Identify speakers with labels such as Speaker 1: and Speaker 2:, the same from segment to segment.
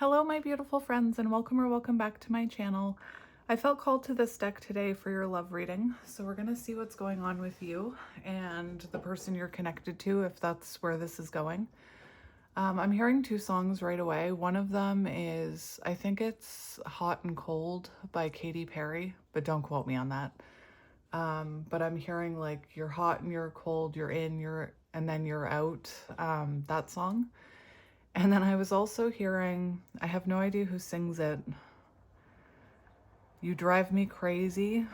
Speaker 1: Hello, my beautiful friends, and welcome back to my channel. I felt called to this deck today for your love reading, so we're going to see what's going on with you and the person you're connected to, if that's where this is going. I'm hearing two songs right away. One of them is, I think it's Hot and Cold by Katy Perry, but don't quote me on that. But I'm hearing like you're hot and you're cold, you're in, and then you're out, that song. And then I was also hearing, I have no idea who sings it. You drive me crazy.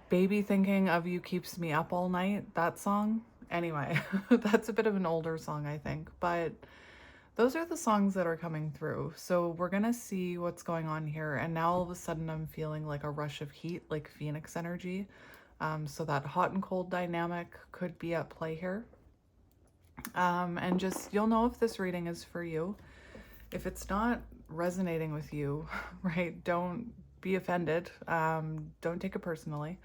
Speaker 1: Baby thinking of you keeps me up all night. That song. Anyway, that's a bit of an older song, I think. But those are the songs that are coming through. So we're going to see what's going on here. And now all of a sudden I'm feeling like a rush of heat, like Phoenix energy. So that hot and cold dynamic could be at play here. And just, you'll know if this reading is for you. If it's not resonating with you, right, don't be offended. Don't take it personally.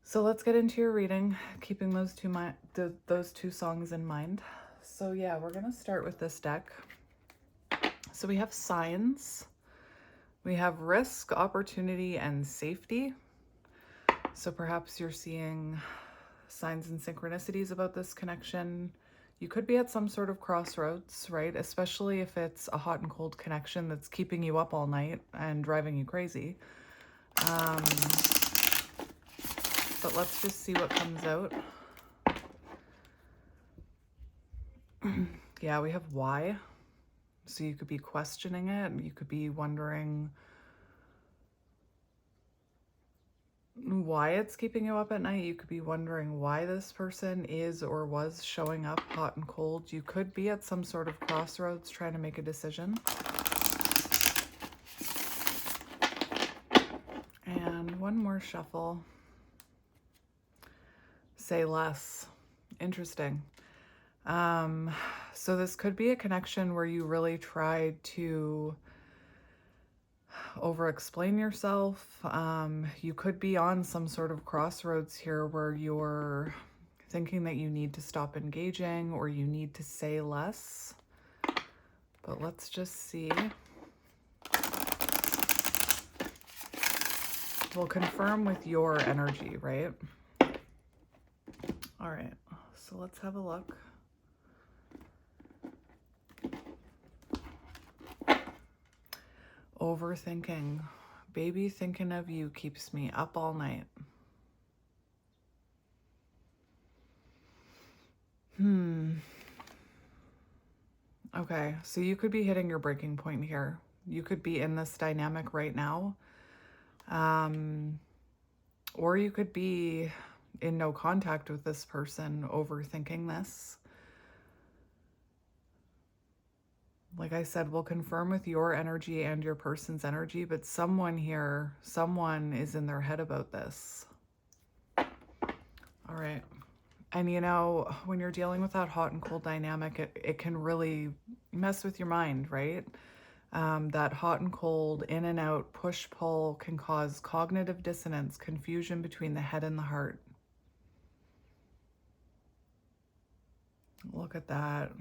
Speaker 1: So let's get into your reading, keeping those two songs in mind. So yeah, we're going to start with this deck. So we have signs. We have risk, opportunity, and safety. So perhaps you're seeing signs and synchronicities about this connection. You could be at some sort of crossroads, right? Especially if it's a hot and cold connection that's keeping you up all night and driving you crazy. But let's just see what comes out. Yeah, we have why. So you could be questioning it. You could be wondering why it's keeping you up at night. You could be wondering why this person is or was showing up hot and cold. You could be at some sort of crossroads trying to make a decision. And one more shuffle. Say less. Interesting. So this could be a connection where you really tried to over-explain yourself. You could be on some sort of crossroads here where you're thinking that you need to stop engaging or you need to say less. But let's just see. We'll confirm with your energy, right? All right, so let's have a look. Overthinking. Baby thinking of you keeps me up all night. Okay, so you could be hitting your breaking point here. You could be in this dynamic right now. Or you could be in no contact with this person, overthinking this. Like I said, we'll confirm with your energy and your person's energy, but someone here, someone is in their head about this. All right. And you know, when you're dealing with that hot and cold dynamic, it can really mess with your mind, right? That hot and cold, in and out, push-pull can cause cognitive dissonance, confusion between the head and the heart. Look at that.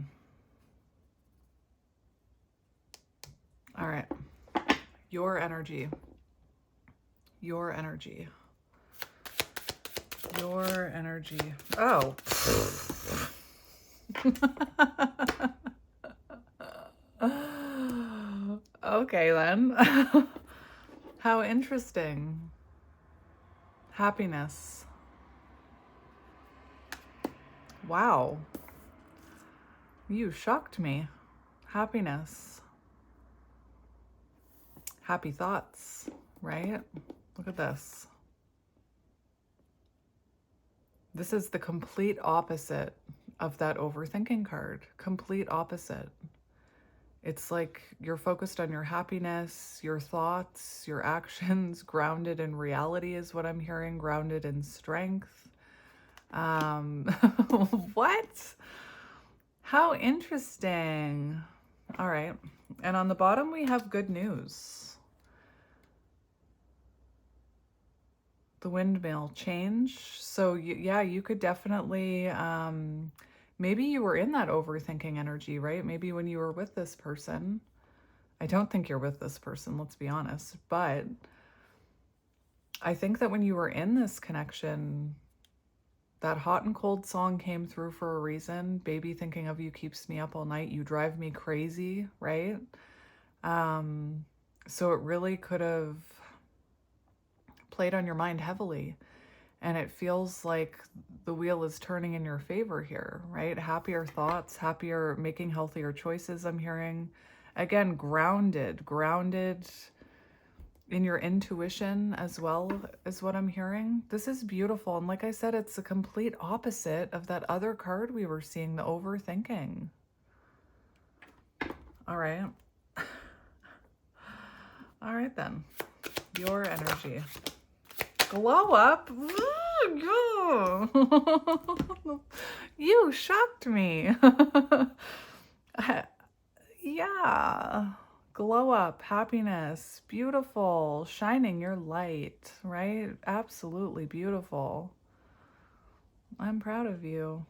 Speaker 1: All right. Your energy. Your energy. Your energy. Oh. Okay, then. How interesting. Happiness. Wow. You shocked me. Happiness. Happy thoughts, right? Look at this. This is the complete opposite of that overthinking card. Complete opposite. It's like you're focused on your happiness, your thoughts, your actions, grounded in reality is what I'm hearing, grounded in strength. What? How interesting. All right. And on the bottom, we have good news. The windmill change. So yeah, you could definitely maybe you were in that overthinking energy, right? Maybe when you were with this person, I don't think you're with this person, let's be honest, but I think that when you were in this connection, that hot and cold song came through for a reason. Baby thinking of you keeps me up all night. You drive me crazy, right? So it really could have played on your mind heavily. And it feels like the wheel is turning in your favor here, right? Happier thoughts, happier, making healthier choices, I'm hearing. Again, grounded in your intuition as well is what I'm hearing. This is beautiful. And like I said, it's the complete opposite of that other card we were seeing, the overthinking. All right. All right then. Your energy. Glow up. You shocked me. Yeah. Glow up, happiness, beautiful, shining your light, right? Absolutely beautiful. I'm proud of you.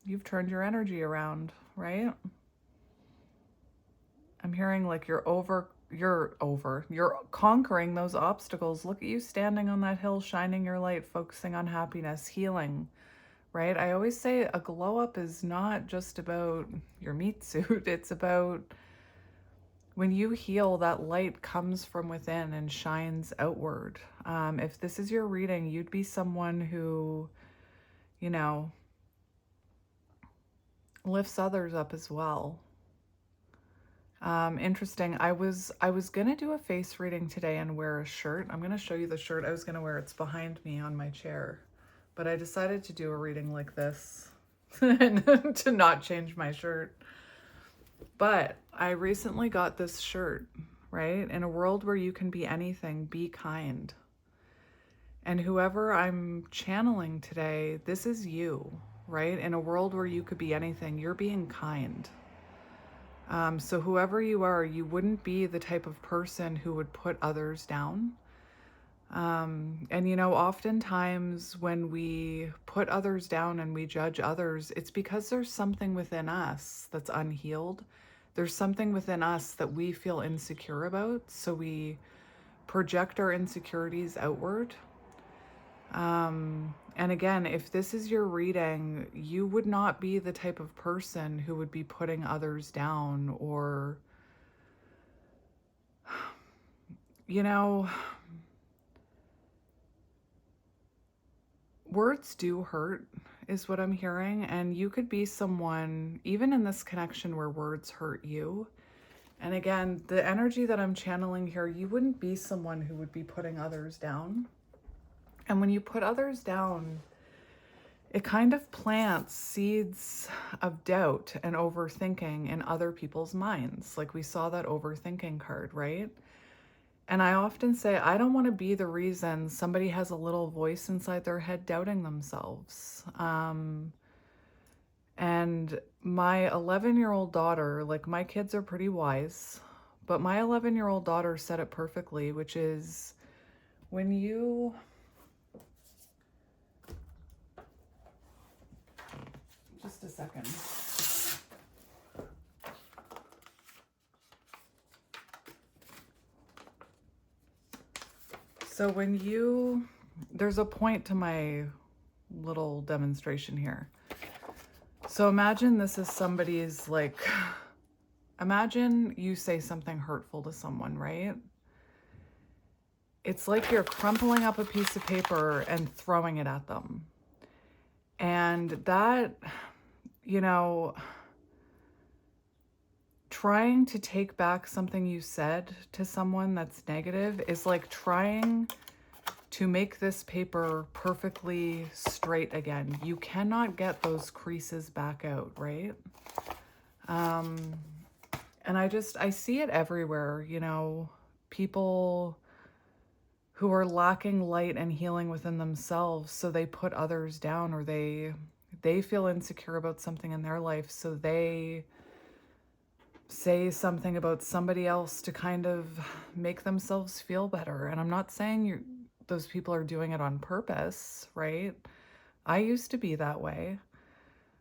Speaker 1: You've turned your energy around, right? I'm hearing like you're conquering those obstacles. Look at you standing on that hill, shining your light, focusing on happiness, healing, right? I always say a glow up is not just about your meat suit. It's about when you heal, that light comes from within and shines outward. If this is your reading, you'd be someone who, you know, lifts others up as well. Interesting. I was gonna do a face reading today and wear a shirt. I'm gonna show you the shirt I was gonna wear. It's behind me on my chair, but I decided to do a reading like this and to not change my shirt. But I recently got this shirt, right? In a world where you can be anything, be kind. And whoever I'm channeling today, this is you, right? In a world where you could be anything, you're being kind. So whoever you are, you wouldn't be the type of person who would put others down. And you know, oftentimes when we put others down and we judge others, it's because there's something within us that's unhealed. There's something within us that we feel insecure about. So we project our insecurities outward. And again, if this is your reading, you would not be the type of person who would be putting others down or, you know, words do hurt is what I'm hearing. And you could be someone, even in this connection where words hurt you. And again, the energy that I'm channeling here, you wouldn't be someone who would be putting others down. And when you put others down, it kind of plants seeds of doubt and overthinking in other people's minds. Like we saw that overthinking card, right? And I often say, I don't want to be the reason somebody has a little voice inside their head doubting themselves. And my 11-year-old daughter, like my kids are pretty wise, but my 11-year-old daughter said it perfectly, which is when you... Just a second. So when you, there's a point to my little demonstration here. So imagine this is somebody's like, imagine you say something hurtful to someone, right? It's like you're crumpling up a piece of paper and throwing it at them. And that, you know, trying to take back something you said to someone that's negative is like trying to make this paper perfectly straight again. You cannot get those creases back out, right? And I see it everywhere, you know, people who are lacking light and healing within themselves, so they put others down, or they feel insecure about something in their life, so they say something about somebody else to kind of make themselves feel better. And I'm not saying those people are doing it on purpose, right? I used to be that way.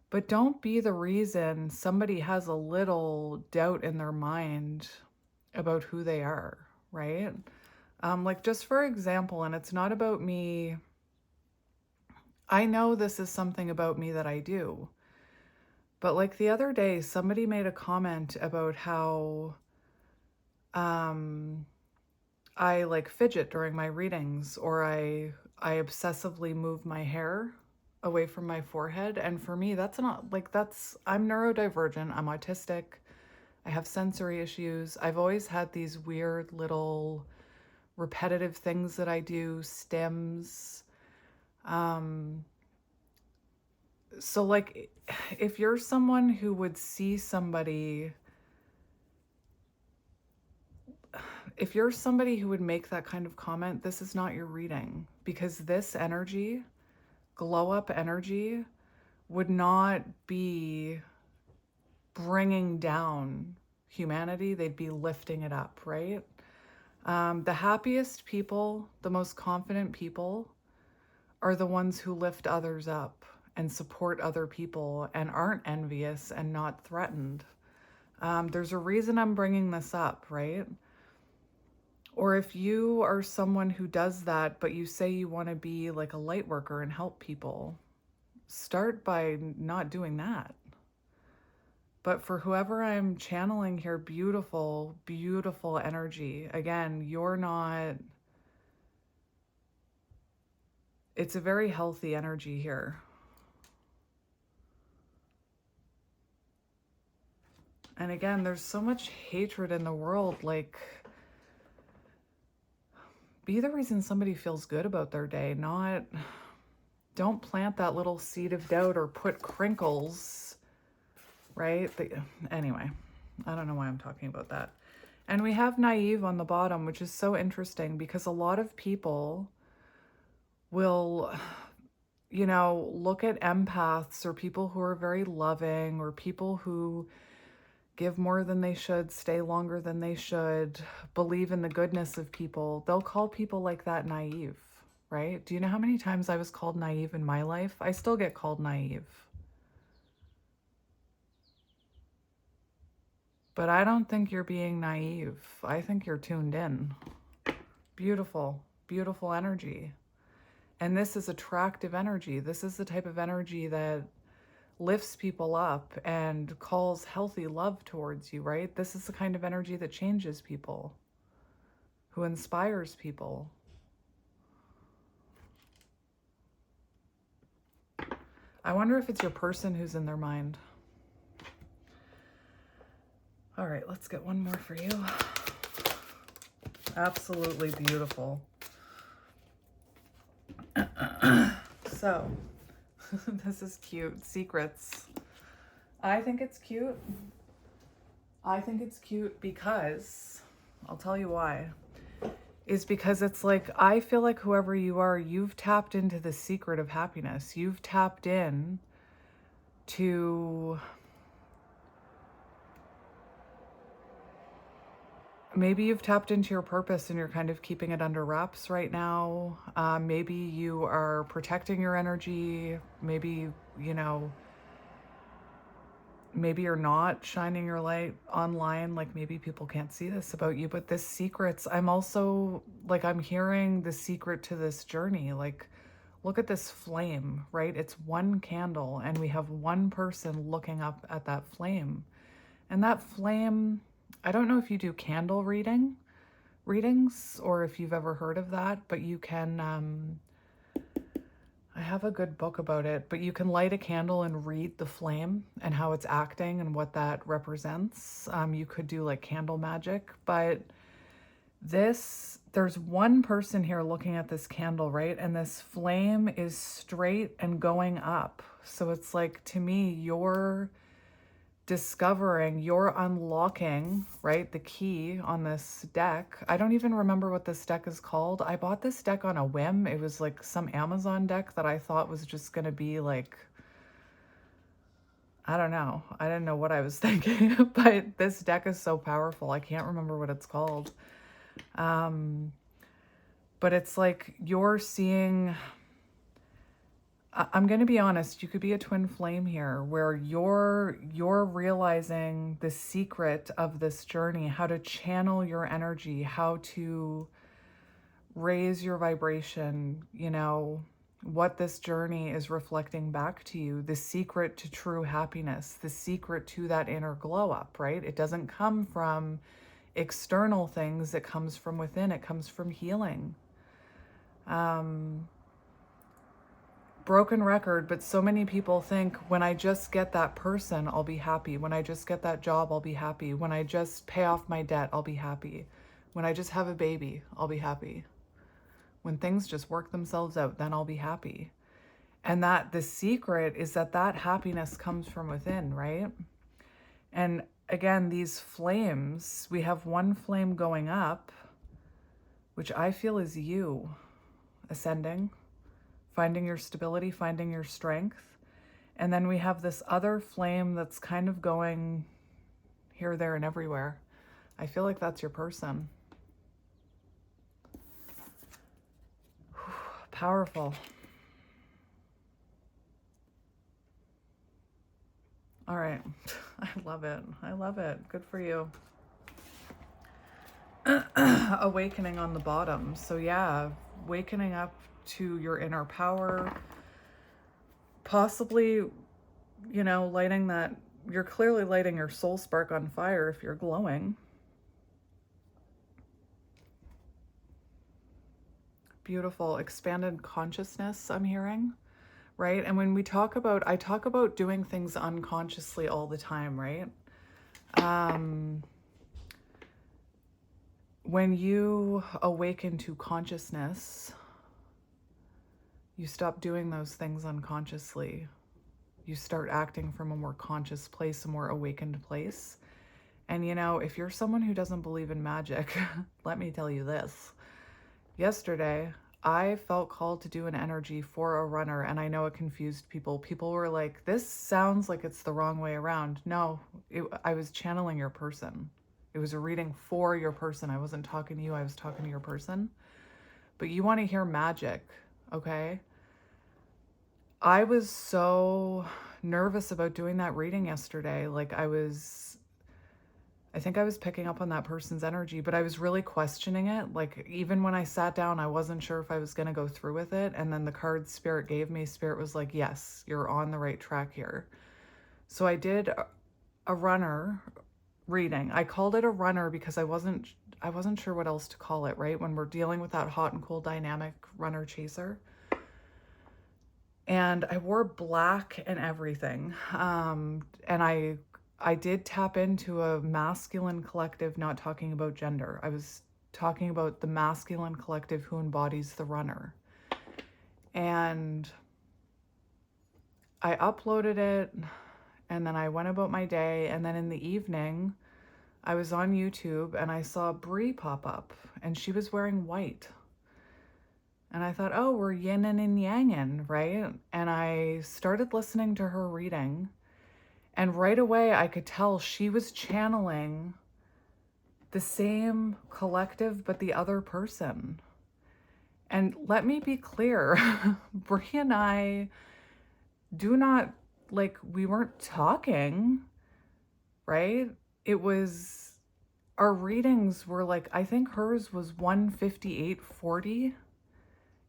Speaker 1: But don't be the reason somebody has a little doubt in their mind about who they are, right? Like, just for example, and it's not about me, I know this is something about me that I do. But like the other day, somebody made a comment about how um, I like fidget during my readings, or I obsessively move my hair away from my forehead. And for me, that's not like I'm neurodivergent, I'm autistic, I have sensory issues. I've always had these weird little repetitive things that I do, stims. Um, so like if you're someone who would see somebody, if you're somebody who would make that kind of comment, this is not your reading, because this energy, glow up energy, would not be bringing down humanity. They'd be lifting it up, right? The happiest people, the most confident people are the ones who lift others up and support other people and aren't envious and not threatened. There's a reason I'm bringing this up, right? Or if you are someone who does that, but you say you want to be like a light worker and help people, start by not doing that. But for whoever I'm channeling here, beautiful, beautiful energy. Again, you're not, it's a very healthy energy here. And again, there's so much hatred in the world. Like, be the reason somebody feels good about their day, not, don't plant that little seed of doubt or put crinkles, right? Anyway, I don't know why I'm talking about that. And we have naive on the bottom, which is so interesting because a lot of people will, you know, look at empaths or people who are very loving or people who give more than they should, stay longer than they should, believe in the goodness of people. They'll call people like that naive, right? Do you know how many times I was called naive in my life? I still get called naive. But I don't think you're being naive. I think you're tuned in. Beautiful, beautiful energy. And this is attractive energy. This is the type of energy that lifts people up and calls healthy love towards you, right? This is the kind of energy that changes people, who inspires people. I wonder if it's your person who's in their mind. All right, let's get one more for you. Absolutely beautiful. So, this is cute. Secrets. I think it's cute. I think it's cute because, I'll tell you why, is because it's like, I feel like whoever you are, you've tapped into the secret of happiness. You've tapped in to, maybe you've tapped into your purpose and you're kind of keeping it under wraps right now. Maybe you are protecting your energy. Maybe, you know, maybe you're not shining your light online. Like maybe people can't see this about you, but this secrets, I'm also like, I'm hearing the secret to this journey. Like, look at this flame, right? It's one candle and we have one person looking up at that flame. And that flame, I don't know if you do candle readings or if you've ever heard of that, but you can, I have a good book about it, but you can light a candle and read the flame and how it's acting and what that represents. You could do like candle magic, but there's one person here looking at this candle, right? And this flame is straight and going up. So it's like, to me, you're discovering, you're unlocking, right, the key on this deck. I don't even remember what this deck is called. I bought this deck on a whim. It was like some Amazon deck that I thought was just going to be like, I don't know. I didn't know what I was thinking, but this deck is so powerful. I can't remember what it's called. But it's like you're seeing I'm going to be honest, you could be a twin flame here where you're realizing the secret of this journey, how to channel your energy, how to raise your vibration, what this journey is reflecting back to you, the secret to true happiness, the secret to that inner glow up, right? It doesn't come from external things, it comes from within, it comes from healing. Broken record, but so many people think when I just get that person, I'll be happy. When I just get that job, I'll be happy. When I just pay off my debt, I'll be happy. When I just have a baby, I'll be happy. When things just work themselves out, then I'll be happy. And that the secret is that happiness comes from within, right? And again, these flames, we have one flame going up, which I feel is you ascending, finding your stability, finding your strength. And then we have this other flame that's kind of going here, there, and everywhere. I feel like that's your person. Powerful. All right. I love it. I love it. Good for you. Awakening on the bottom. So yeah, wakening up to your inner power, possibly, lighting that, you're clearly lighting your soul spark on fire if you're glowing. Beautiful. Expanded consciousness, I'm hearing, right? And when I talk about doing things unconsciously all the time, right? When you awaken to consciousness, you stop doing those things unconsciously. You start acting from a more conscious place, a more awakened place. And if you're someone who doesn't believe in magic, let me tell you this. Yesterday, I felt called to do an energy for a runner, and I know it confused people. People were like, this sounds like it's the wrong way around. No, I was channeling your person. It was a reading for your person. I wasn't talking to you, I was talking to your person. But you want to hear magic, okay? I was so nervous about doing that reading yesterday. Like I think I was picking up on that person's energy, but I was really questioning it. Like even when I sat down, I wasn't sure if I was going to go through with it. And then the card Spirit gave me, Spirit was like, yes, you're on the right track here. So I did a runner reading. I called it a runner because I wasn't sure what else to call it, right? When we're dealing with that hot and cold dynamic, runner chaser. And I wore black and everything. And I did tap into a masculine collective, not talking about gender. I was talking about the masculine collective who embodies the runner. And I uploaded it, and then I went about my day. And then in the evening, I was on YouTube and I saw Brie pop up, and she was wearing white. And I thought, oh, we're yin and yang, right? And I started listening to her reading. And right away, I could tell she was channeling the same collective, but the other person. And let me be clear, Brie and I do not, we weren't talking, right? It was, our readings were I think hers was 158.40.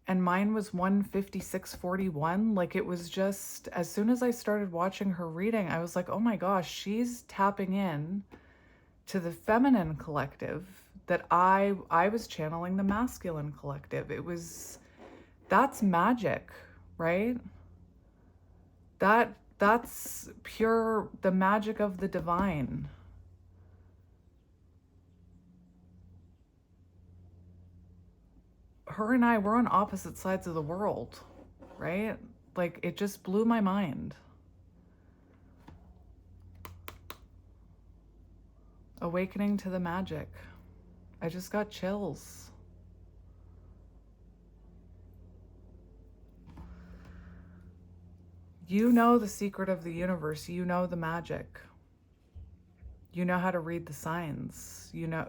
Speaker 1: And mine was 156.41. It was just, as soon as I started watching her reading, I was like, oh my gosh, she's tapping in to the feminine collective that I was channeling the masculine collective. That's magic, right? That's pure, the magic of the divine. Her and I were on opposite sides of the world, right? It just blew my mind. Awakening to the magic. I just got chills. You know the secret of the universe. You know the magic. You know how to read the signs. You know,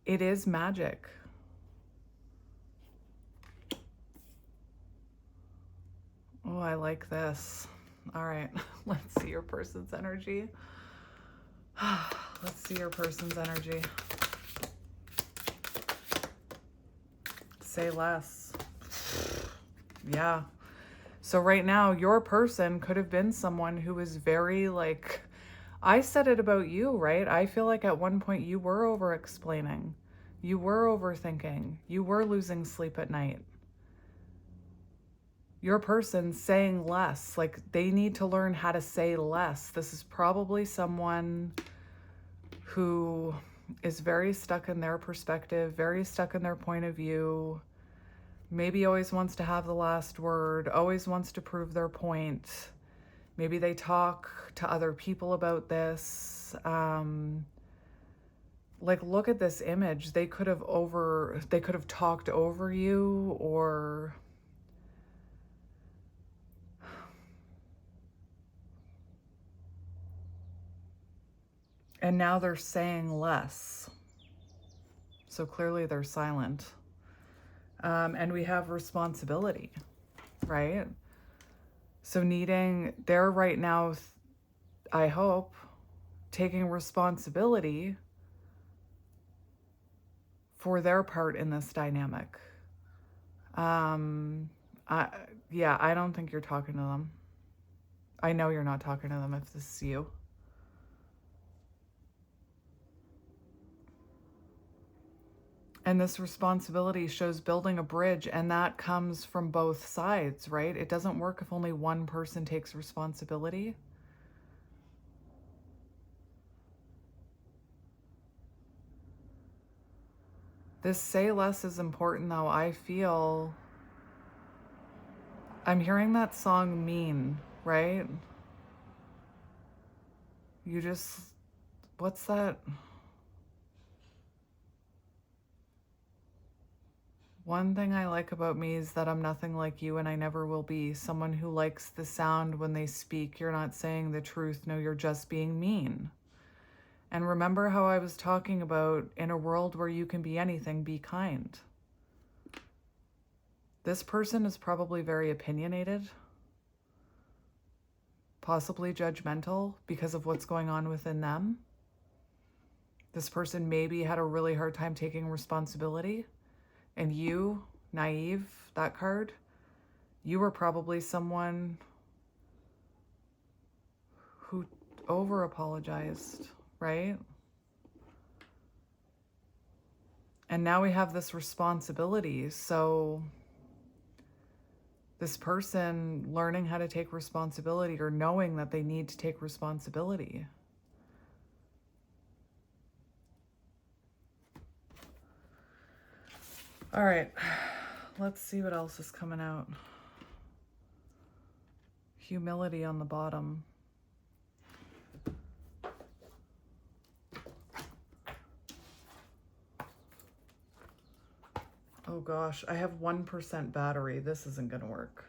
Speaker 1: it is magic. Oh, I like this. All right, let's see your person's energy. Let's see your person's energy. Say less. Yeah. So right now, your person could have been someone who is very like, I said it about you, right? I feel like at one point you were over explaining. You were overthinking. You were losing sleep at night. Your person saying less, like they need to learn how to say less. This is probably someone who is very stuck in their perspective, very stuck in their point of view, maybe always wants to have the last word, always wants to prove their point. Maybe they talk to other people about this. Like, look at this image. They could have talked over you, or and now they're saying less. So clearly they're silent. And we have responsibility, right? So they're right now, I hope, taking responsibility for their part in this dynamic. I don't think you're talking to them. I know you're not talking to them if this is you. And this responsibility shows building a bridge, and that comes from both sides, right? It doesn't work if only one person takes responsibility. This say less is important, though. I'm hearing that song Mean, right? What's that? One thing I like about me is that I'm nothing like you and I never will be. Someone who likes the sound when they speak. You're not saying the truth. No, you're just being mean. And remember how I was talking about in a world where you can be anything, be kind. This person is probably very opinionated, possibly judgmental because of what's going on within them. This person maybe had a really hard time taking responsibility. And you, naive, that card, you were probably someone who over apologized, right? And now we have this responsibility. So this person learning how to take responsibility, or knowing that they need to take responsibility. All right, let's see what else is coming out. Humility on the bottom. Oh gosh, I have 1% battery. This isn't gonna work.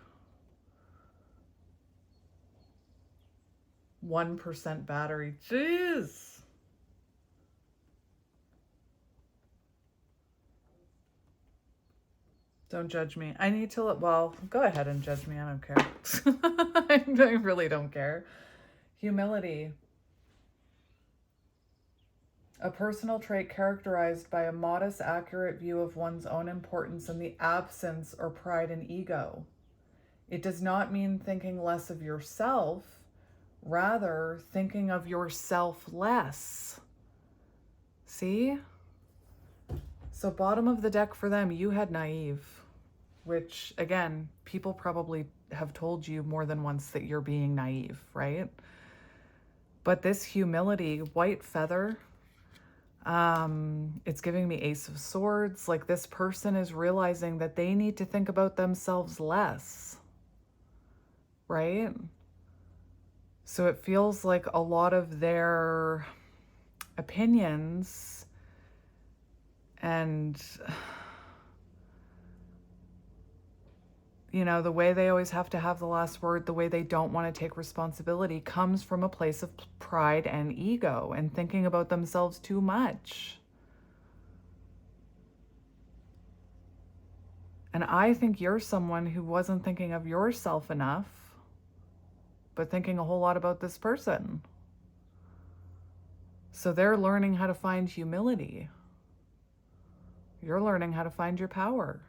Speaker 1: 1% battery, jeez. Don't judge me. I need to, well, go ahead and judge me. I don't care. I really don't care. Humility. A personal trait characterized by a modest, accurate view of one's own importance and the absence or pride in ego. It does not mean thinking less of yourself, rather thinking of yourself less. See? So bottom of the deck for them, you had naive, which again, people probably have told you more than once that you're being naive, right? But this humility, white feather, it's giving me Ace of Swords. Like, this person is realizing that they need to think about themselves less, right? So it feels like a lot of their opinions and, you know, the way they always have to have the last word, the way they don't want to take responsibility, comes from a place of pride and ego and thinking about themselves too much. And I think you're someone who wasn't thinking of yourself enough, but thinking a whole lot about this person. So they're learning how to find humility. You're learning how to find your power.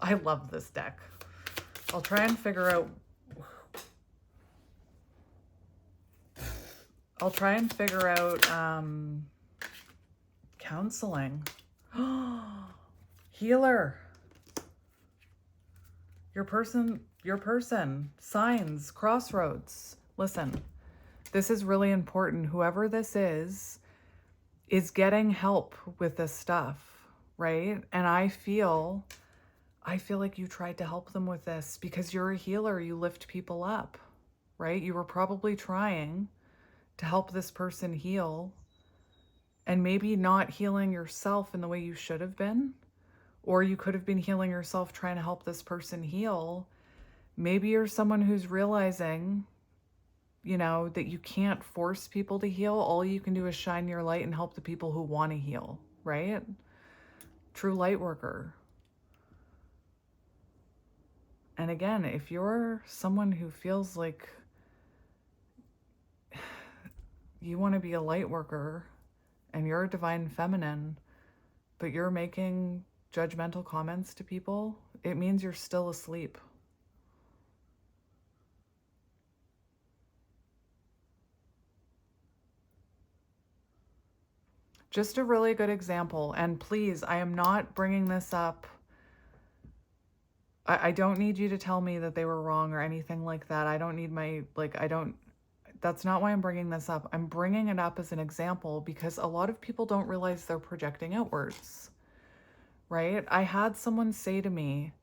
Speaker 1: I love this deck. I'll try and figure out counseling. Healer. Your person. Signs, crossroads. Listen, this is really important. Whoever this is getting help with this stuff, right? And I feel like you tried to help them with this because you're a healer. You lift people up, right? You were probably trying to help this person heal and maybe not healing yourself in the way you should have been. Or you could have been healing yourself trying to help this person heal. Maybe you're someone who's realizing, that you can't force people to heal. All you can do is shine your light and help the people who want to heal, right? True light worker. And again, if you're someone who feels like you want to be a light worker and you're a divine feminine, but you're making judgmental comments to people, it means you're still asleep. Just a really good example. And please, I am not bringing this up. I don't need you to tell me that they were wrong or anything like that. I don't need that's not why I'm bringing this up. I'm bringing it up as an example because a lot of people don't realize they're projecting outwards, right? I had someone say to me,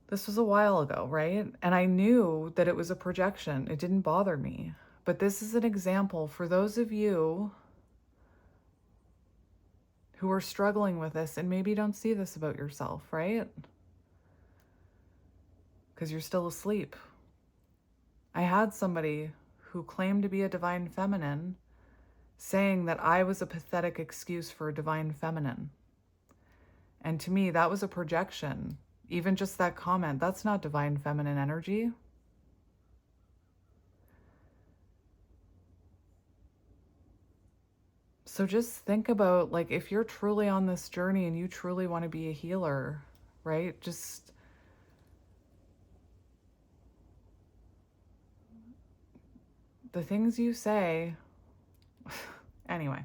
Speaker 1: this was a while ago, right? And I knew that it was a projection. It didn't bother me. But this is an example for those of you who are struggling with this and maybe don't see this about yourself, right? Because you're still asleep. I had somebody who claimed to be a divine feminine saying that I was a pathetic excuse for a divine feminine. And to me, that was a projection. Even just that comment, that's not divine feminine energy. So just think about, like, if you're truly on this journey and you truly want to be a healer, right? Just the things you say. Anyway,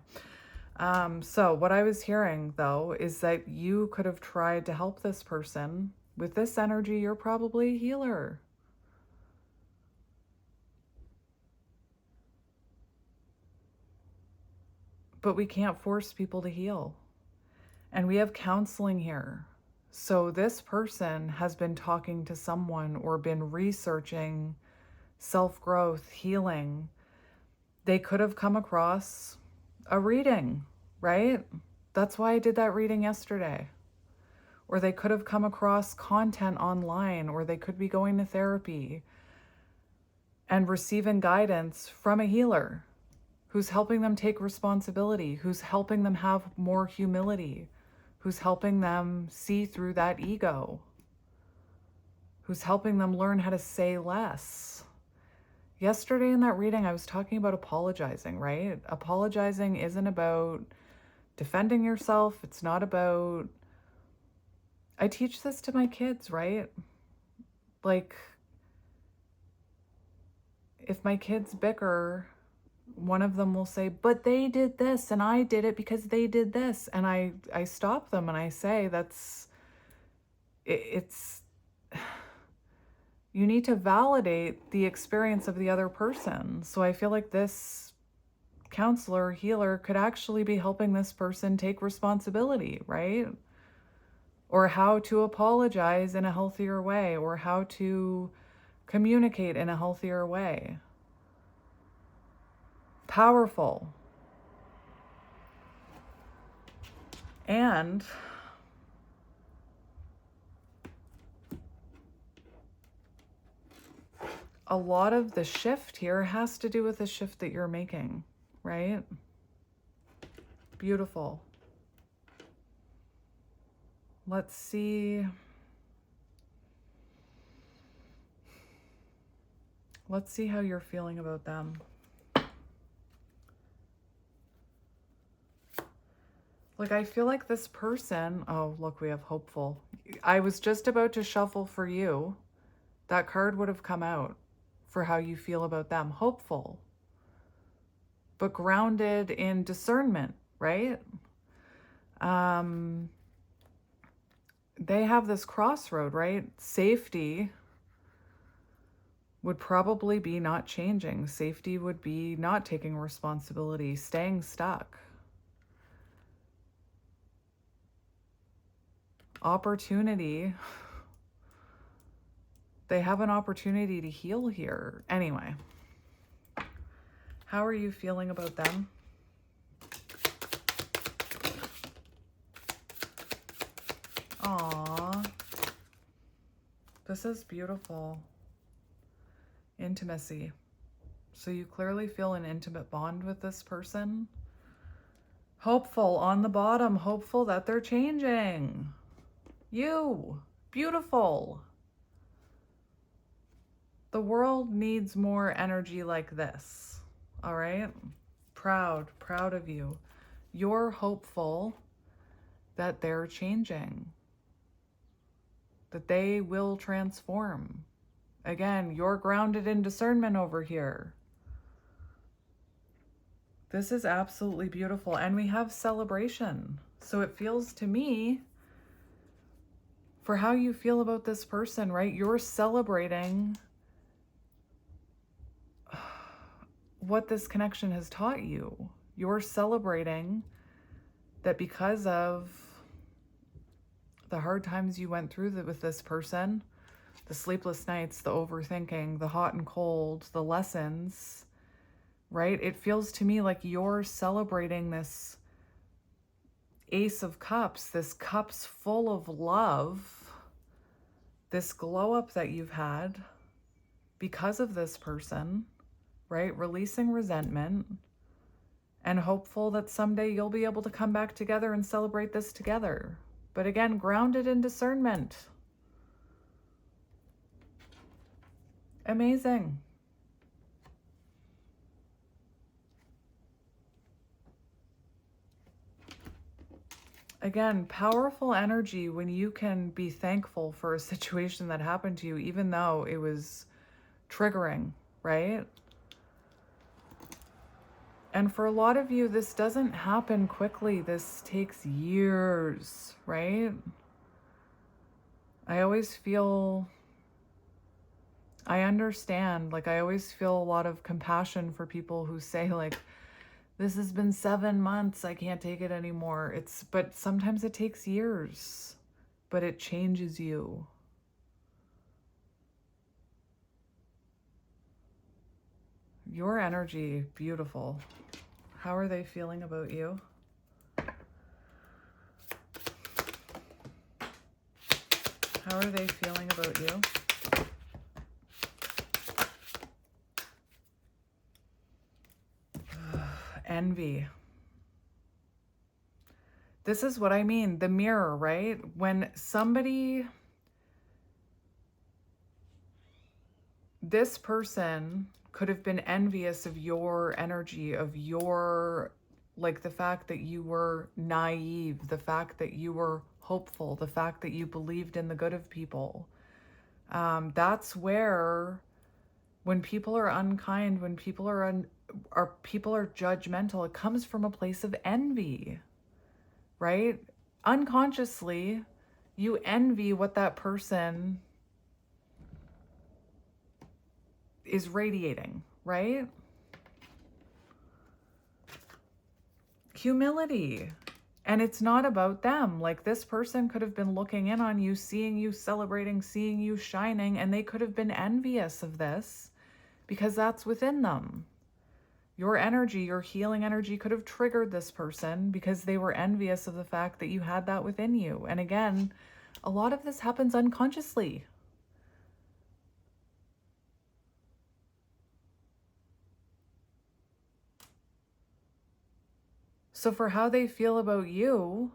Speaker 1: so what I was hearing, though, is that you could have tried to help this person. With this energy, you're probably a healer. But we can't force people to heal. And we have counseling here. So this person has been talking to someone or been researching self-growth, healing. They could have come across a reading, right? That's why I did that reading yesterday. Or they could have come across content online, or they could be going to therapy and receiving guidance from a healer who's helping them take responsibility, who's helping them have more humility, who's helping them see through that ego, who's helping them learn how to say less. Yesterday in that reading, I was talking about apologizing, right? Apologizing isn't about defending yourself. It's not about... I teach this to my kids, right? Like, if my kids bicker, one of them will say, but they did this and I did it because they did this. And I stop them and I say, it's you need to validate the experience of the other person. So I feel like this counselor, healer could actually be helping this person take responsibility, right? Or how to apologize in a healthier way, or how to communicate in a healthier way. Powerful. And a lot of the shift here has to do with the shift that you're making, right? Beautiful. Let's see. Let's see how you're feeling about them. Like, I feel like this person, oh, look, we have hopeful. I was just about to shuffle for you. That card would have come out for how you feel about them. Hopeful, but grounded in discernment, right? They have this crossroad, right? Safety would probably be not changing. Safety would be not taking responsibility, staying stuck. Opportunity. They have an opportunity to heal here. Anyway, how are you feeling about them? Aww. This is beautiful. Intimacy. So you clearly feel an intimate bond with this person. Hopeful on the bottom. Hopeful that they're changing. You. Beautiful. The world needs more energy like this. All right? Proud of you. You're hopeful that they're changing, that they will transform. Again, you're grounded in discernment over here. This is absolutely beautiful. And we have celebration. So it feels to me, for how you feel about this person, right? You're celebrating what this connection has taught you. You're celebrating that because of the hard times you went through with this person, the sleepless nights, the overthinking, the hot and cold, the lessons, right? It feels to me like you're celebrating this Ace of Cups, this cups full of love, this glow up that you've had because of this person, right? Releasing resentment and hopeful that someday you'll be able to come back together and celebrate this together. But again, grounded in discernment. Amazing. Again, powerful energy when you can be thankful for a situation that happened to you, even though it was triggering, right? And for a lot of you, this doesn't happen quickly. This takes years, right? I always feel, I understand, like I always feel a lot of compassion for people who say like, this has been 7 months, I can't take it anymore. But sometimes it takes years, but it changes you. Your energy, beautiful. How are they feeling about you? How are they feeling about you? Envy. This is what I mean. The mirror, right? When somebody, this person could have been envious of your energy, of your, like the fact that you were naive, the fact that you were hopeful, the fact that you believed in the good of people. That's where, when people are unkind, when people are people are judgmental, it comes from a place of envy, right? Unconsciously, you envy what that person is radiating, right? Humility. And it's not about them. Like, this person could have been looking in on you, seeing you celebrating, seeing you shining, and they could have been envious of this because that's within them. Your energy, your healing energy could have triggered this person because they were envious of the fact that you had that within you. And again, a lot of this happens unconsciously. So for how they feel about you,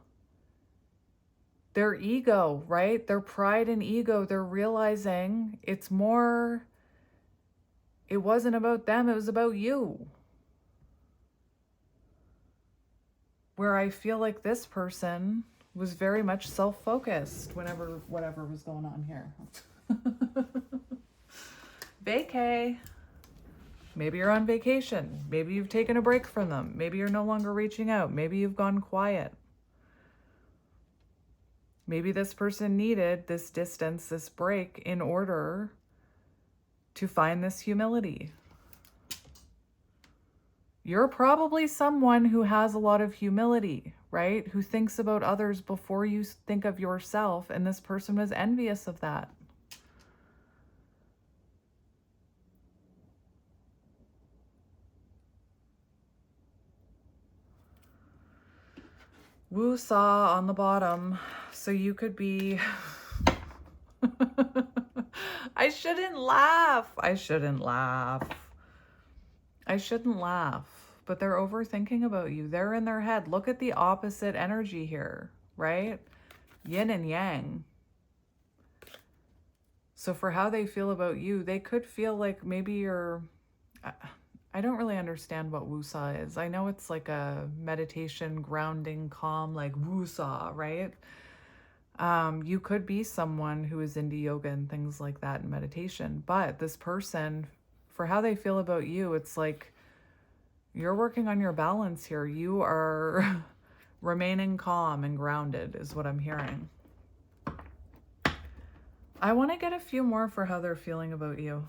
Speaker 1: their ego, right? Their pride and ego, they're realizing it wasn't about them, it was about you. Where I feel like this person was very much self-focused whatever was going on here. Vacay. Maybe you're on vacation. Maybe you've taken a break from them. Maybe you're no longer reaching out. Maybe you've gone quiet. Maybe this person needed this distance, this break, in order to find this humility. You're probably someone who has a lot of humility, right? Who thinks about others before you think of yourself, and this person was envious of that. Woo-saw on the bottom. So you could be... I shouldn't laugh. I shouldn't laugh. But they're overthinking about you. They're in their head. Look at the opposite energy here, right? Yin and yang. So for how they feel about you, they could feel like maybe you're... I don't really understand what woo-saw is. I know it's like a meditation, grounding, calm, like woo-saw, right? You could be someone who is into yoga and things like that and meditation, but this person, for how they feel about you, it's like you're working on your balance here. You are remaining calm and grounded is what I'm hearing. I want to get a few more for how they're feeling about you.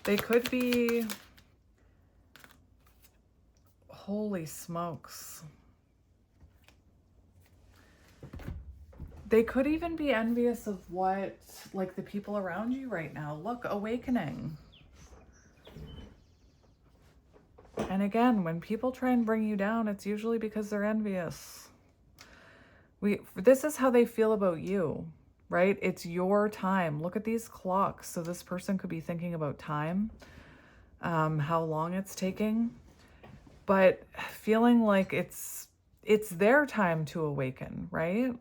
Speaker 1: They could be... Holy smokes. They could even be envious of what, like, the people around you right now. Look, awakening. And again, when people try and bring you down, it's usually because they're envious. This is how they feel about you, right? It's your time. Look at these clocks. So this person could be thinking about time, how long it's taking, but feeling like it's their time to awaken, right?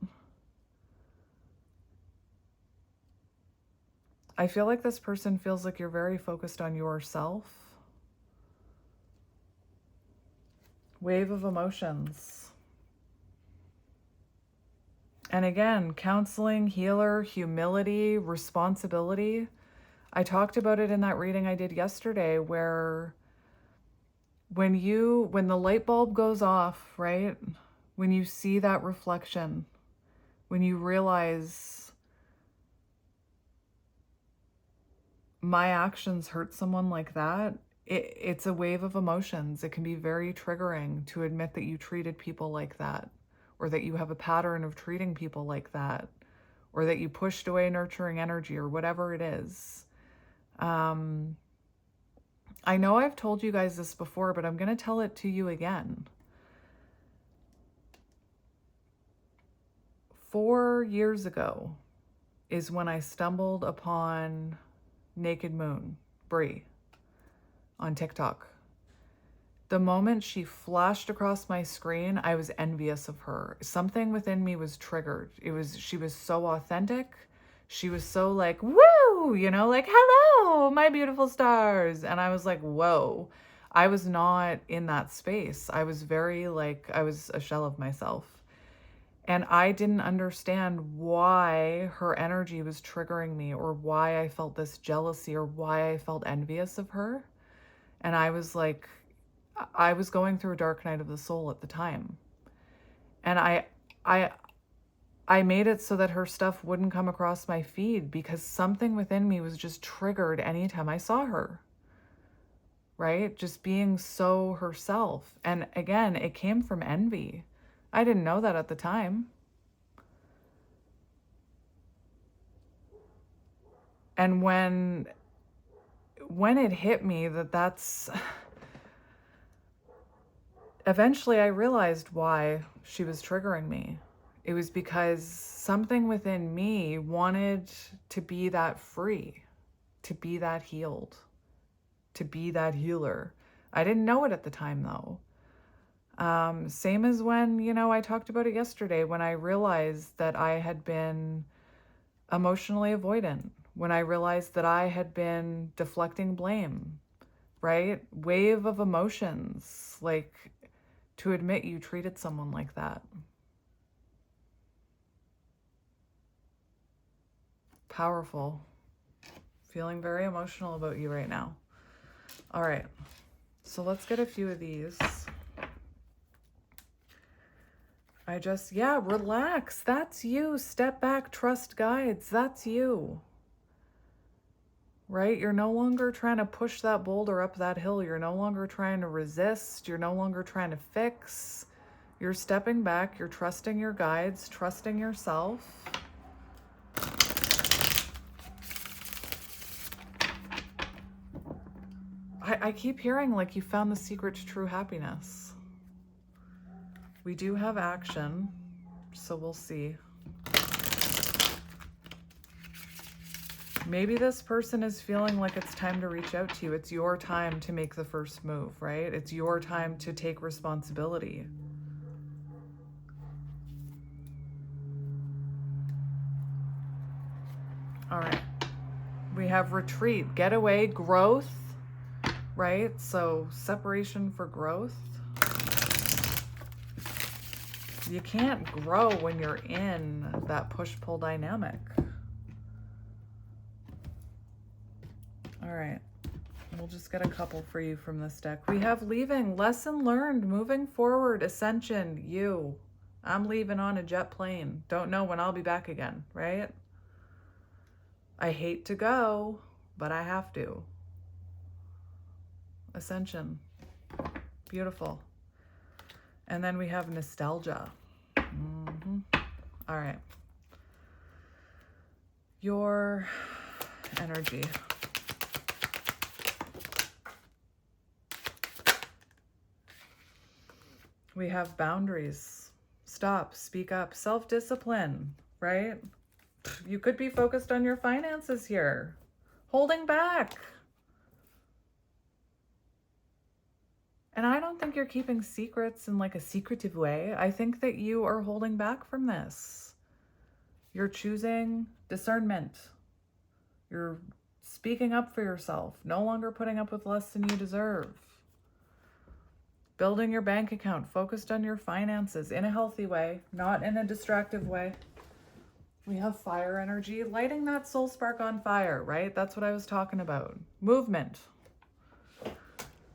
Speaker 1: I feel like this person feels like you're very focused on yourself. Wave of emotions. And again, counseling, healer, humility, responsibility. I talked about it in that reading I did yesterday, where when the light bulb goes off, right? When you see that reflection, when you realize my actions hurt someone like that, it's a wave of emotions. It can be very triggering to admit that you treated people like that, or that you have a pattern of treating people like that, or that you pushed away nurturing energy, or whatever it is. I know I've told you guys this before, but I'm going to tell it to you again. 4 years ago is when I stumbled upon Naked Moon, Brie, on TikTok. The moment she flashed across my screen, I was envious of her. Something within me was triggered. She was so authentic. She was so like, woo, you know, like, hello, my beautiful stars. And I was like, whoa. I was not in that space. I was very like, I was a shell of myself. And I didn't understand why her energy was triggering me, or why I felt this jealousy, or why I felt envious of her. And I was like, I was going through a dark night of the soul at the time. And I made it so that her stuff wouldn't come across my feed, because something within me was just triggered anytime I saw her, right? Just being so herself. And again, it came from envy. I didn't know that at the time. And when it hit me that's... Eventually I realized why she was triggering me. It was because something within me wanted to be that free, to be that healed, to be that healer. I didn't know it at the time though. Same as when, I talked about it yesterday, when I realized that I had been emotionally avoidant, when I realized that I had been deflecting blame, right? Wave of emotions, like to admit you treated someone like that. Powerful. Feeling very emotional about you right now. All right. So let's get a few of these. Relax. That's you. Step back, trust guides. That's you. Right? You're no longer trying to push that boulder up that hill. You're no longer trying to resist. You're no longer trying to fix. You're stepping back. You're trusting your guides, trusting yourself. I keep hearing like you found the secret to true happiness. We do have action, so we'll see. Maybe this person is feeling like it's time to reach out to you. It's your time to make the first move, right? It's your time to take responsibility. All right. We have retreat, getaway, growth, right? So separation for growth. You can't grow when you're in that push-pull dynamic. All right. We'll just get a couple for you from this deck. We have leaving, lesson learned, moving forward, ascension, you. I'm leaving on a jet plane. Don't know when I'll be back again, right? I hate to go, but I have to. Ascension. Beautiful. And then we have nostalgia. All right. Your energy. We have boundaries. Stop, speak up, self-discipline, right? You could be focused on your finances here. Holding back. And I don't think you're keeping secrets in like a secretive way. I think that you are holding back from this. You're choosing discernment. You're speaking up for yourself, no longer putting up with less than you deserve. Building your bank account, focused on your finances in a healthy way, not in a distractive way. We have fire energy, lighting that soul spark on fire, right? That's what I was talking about. Movement,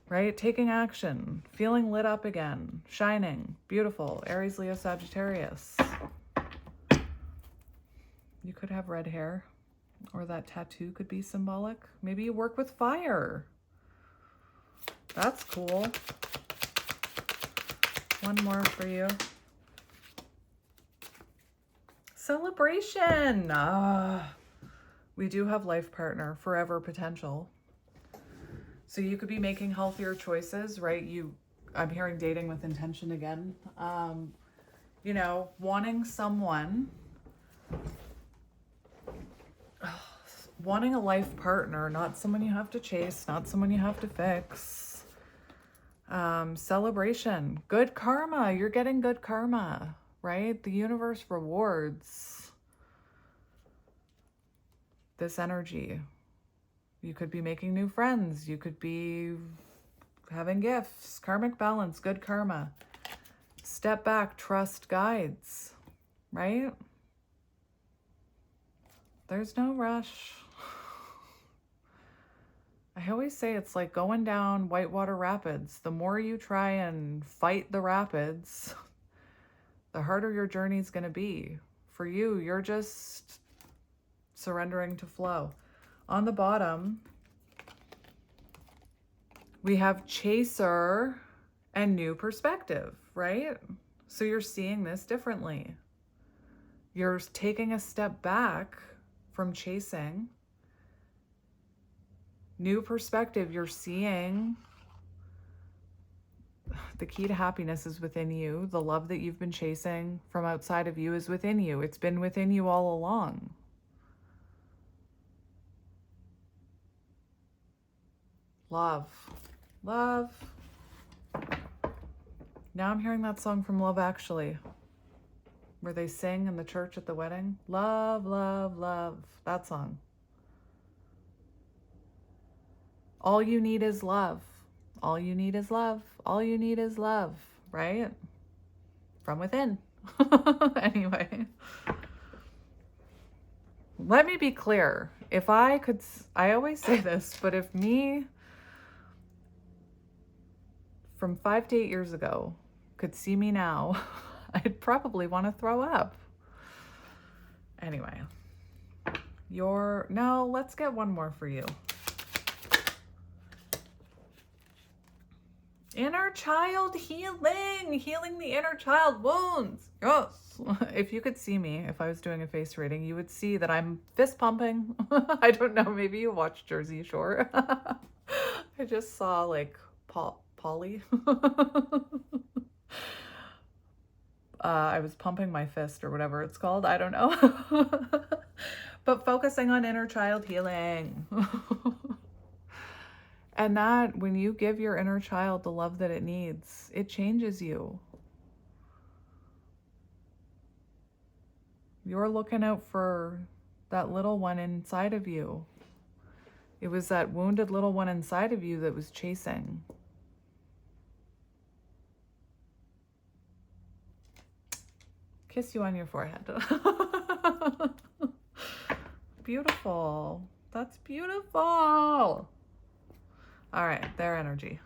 Speaker 1: right? Taking action, feeling lit up again, shining, beautiful. Aries, Leo, Sagittarius. You could have red hair, or that tattoo could be symbolic. Maybe you work with fire. That's cool. One more for you. Celebration. We do have life partner, forever potential. So you could be making healthier choices, right? I'm hearing dating with intention again. Wanting someone, wanting a life partner, not someone you have to chase, not someone you have to fix. Celebration, good karma. You're getting good karma, right? The universe rewards this energy. You could be making new friends. You could be having gifts, karmic balance, good karma. Step back, trust guides, right? There's no rush. I always say it's like going down whitewater rapids. The more you try and fight the rapids, the harder your journey is going to be. For you, you're just surrendering to flow. On the bottom, we have chaser and new perspective, right? So you're seeing this differently. You're taking a step back from chasing. New perspective, you're seeing the key to happiness is within you. The love that you've been chasing from outside of you is within you. It's been within you all along. Love. Love. Now I'm hearing that song from Love Actually, where they sing in the church at the wedding. Love, love, love. That song. All you need is love. All you need is love. All you need is love, right? From within. Anyway, let me be clear. If I could, I always say this, but if me from 5 to 8 years ago could see me now, I'd probably want to throw up. Anyway, now let's get one more for you. Inner child healing, healing the inner child wounds. Yes. If you could see me, if I was doing a face reading, you would see that I'm fist pumping. I don't know, maybe you watched Jersey Shore. I just saw like Polly. I was pumping my fist or whatever it's called. I don't know. But focusing on inner child healing. And that when you give your inner child the love that it needs, it changes you. You're looking out for that little one inside of you. It was that wounded little one inside of you that was chasing. Kiss you on your forehead. Beautiful. That's beautiful. All right, their energy.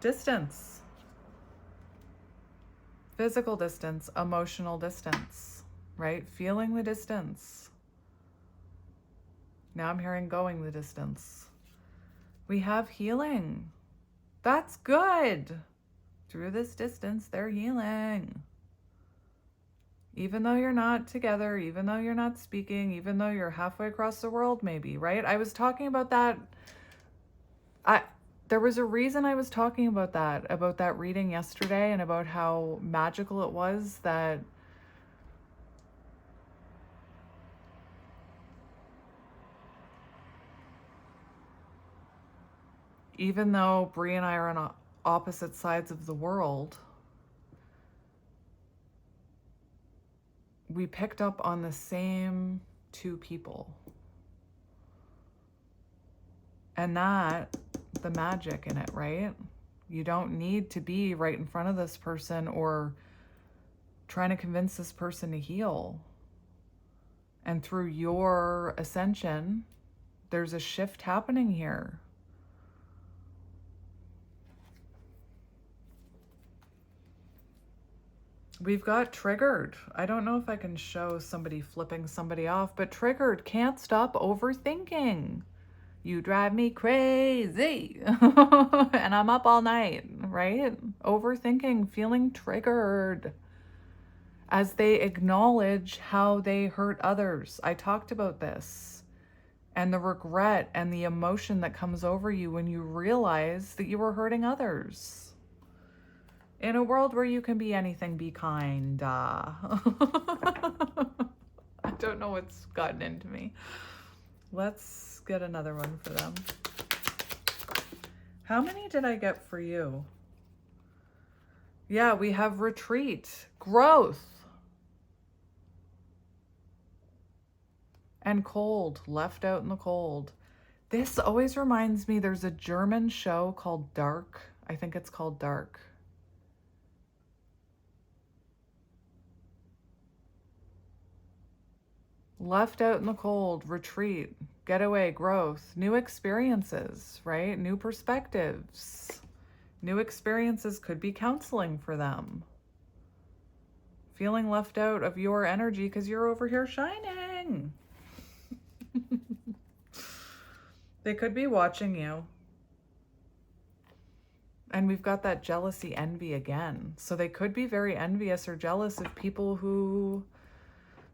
Speaker 1: Distance. Physical distance, emotional distance, right? Feeling the distance. Now I'm hearing going the distance. We have healing. That's good. Through this distance, they're healing. Even though you're not together, even though you're not speaking, even though you're halfway across the world, maybe, right? I was talking about that. There was a reason I was talking about that reading yesterday, and about how magical it was that even though Bree and I are on opposite sides of the world, we picked up on the same two people. And that, the magic in it, right? You don't need to be right in front of this person or trying to convince this person to heal. And through your ascension, there's a shift happening here. We've got triggered. I don't know if I can show somebody flipping somebody off, but triggered, can't stop overthinking. You drive me crazy. And I'm up all night, right? Overthinking, feeling triggered as they acknowledge how they hurt others. I talked about this, and the regret and the emotion that comes over you when you realize that you were hurting others. In a world where you can be anything, be kind. I don't know what's gotten into me. Let's get another one for them. How many did I get for you? Yeah, we have retreat, growth, and cold, left out in the cold. This always reminds me, there's a German show called Dark. I think it's called Dark. Left out in the cold, retreat, getaway, growth, new experiences, right? New perspectives. New experiences could be counseling for them. Feeling left out of your energy because you're over here shining. They could be watching you. And we've got that jealousy, envy again. So they could be very envious or jealous of people who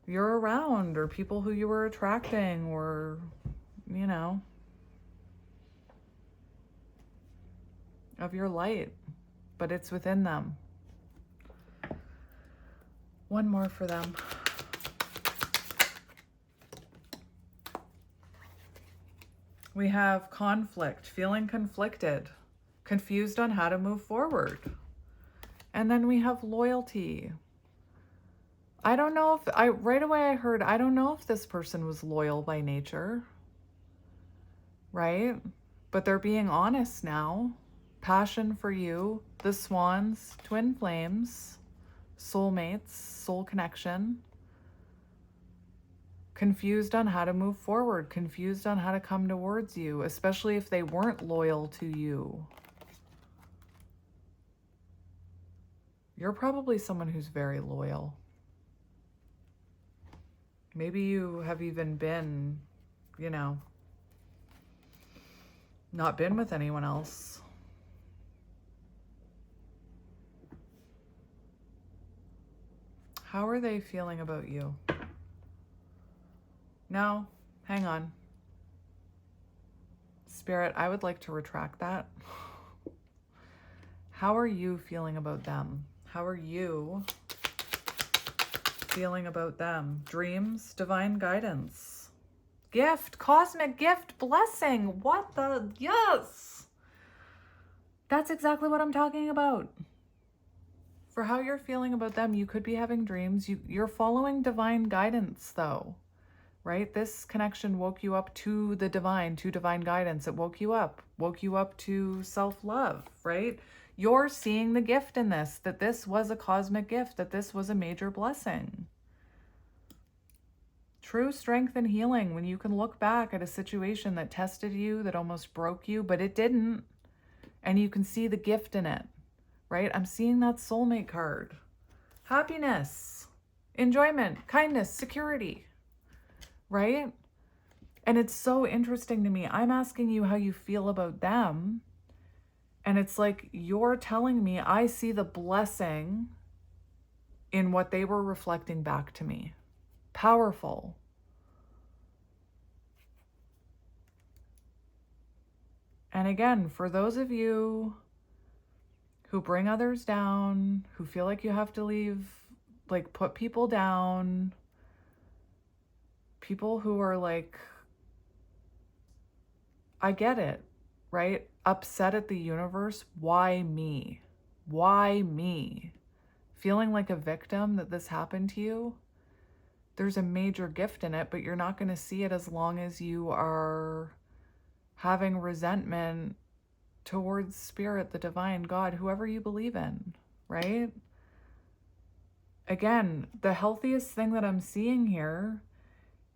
Speaker 1: you're around, or people who you were attracting, or, you know, of your light, but it's within them. One more for them. We have conflict, feeling conflicted, confused on how to move forward. And then we have loyalty. I don't know if right away I heard, I don't know if this person was loyal by nature, right? But they're being honest now. Passion for you, the swans, twin flames, soulmates, soul connection. Confused on how to move forward, confused on how to come towards you, especially if they weren't loyal to you. You're probably someone who's very loyal. Maybe you have even been, not been with anyone else. How are they feeling about you? No, hang on. Spirit, I would like to retract that. How are you feeling about them? How are you feeling about them? Dreams, divine guidance, gift, cosmic gift, blessing. What the? Yes! That's exactly what I'm talking about. For how you're feeling about them, you could be having dreams. You're following divine guidance, though, right? This connection woke you up to the divine, to divine guidance. It woke you up to self-love, right? You're seeing the gift in this, that this was a cosmic gift, that this was a major blessing. True strength and healing, when you can look back at a situation that tested you, that almost broke you, but it didn't, and you can see the gift in it, right? I'm seeing that soulmate card. Happiness, enjoyment, kindness, security, right? And it's so interesting to me. I'm asking you how you feel about them, and it's like you're telling me I see the blessing in what they were reflecting back to me. Powerful. And again, for those of you who bring others down, who feel like you have to leave, like put people down, people who are like, I get it, right? Upset at the universe. Why me? Why me? Feeling like a victim that this happened to you. There's a major gift in it, but you're not going to see it as long as you are having resentment towards spirit, the divine, God, whoever you believe in, right? Again, the healthiest thing that I'm seeing here,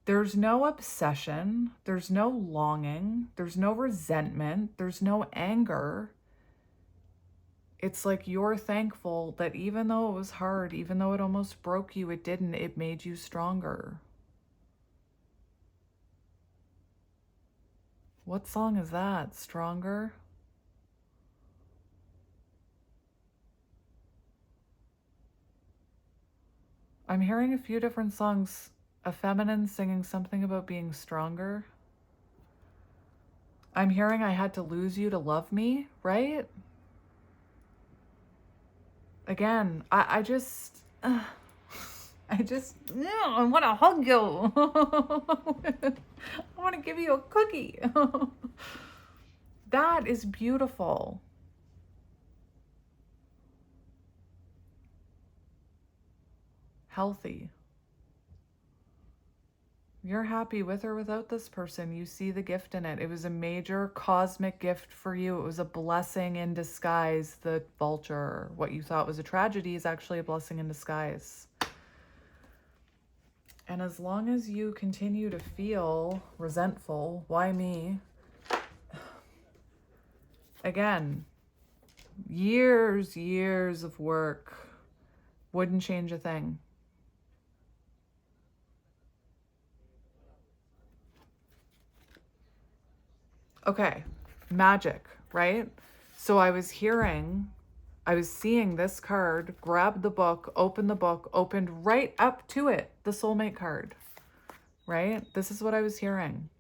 Speaker 1: there's no obsession, there's no longing, there's no resentment, there's no anger. It's like you're thankful that even though it was hard, even though it almost broke you, it didn't, it made you stronger. What song is that? Stronger? I'm hearing a few different songs. A feminine singing something about being stronger. I'm hearing I had to lose you to love me, right? Again, I just I want to hug you. I want to give you a cookie. That is beautiful. Healthy. You're happy with or without this person. You see the gift in it. It was a major cosmic gift for you. It was a blessing in disguise. The vulture, what you thought was a tragedy, is actually a blessing in disguise. And as long as you continue to feel resentful, why me? Again, years of work wouldn't change a thing. Okay, magic, right? So I was seeing this card, grabbed the book, opened right up to it, the soulmate card, right? This is what I was hearing.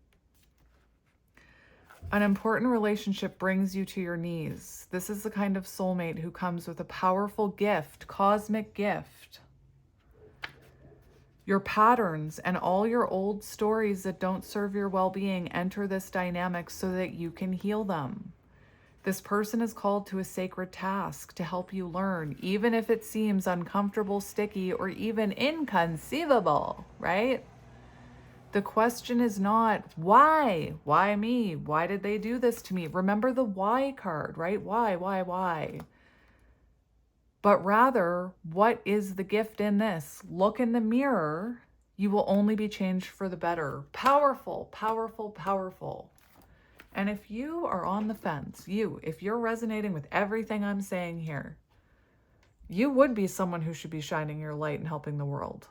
Speaker 1: An important relationship brings you to your knees. This is the kind of soulmate who comes with a powerful gift, cosmic gift. Your patterns and all your old stories that don't serve your well-being enter this dynamic so that you can heal them. This person is called to a sacred task to help you learn, even if it seems uncomfortable, sticky, or even inconceivable, right? The question is not, why? Why me? Why did they do this to me? Remember the why card, right? Why? But rather, what is the gift in this? Look in the mirror. You will only be changed for the better. Powerful, powerful, powerful. And if you are on the fence, if you're resonating with everything I'm saying here, you would be someone who should be shining your light and helping the world.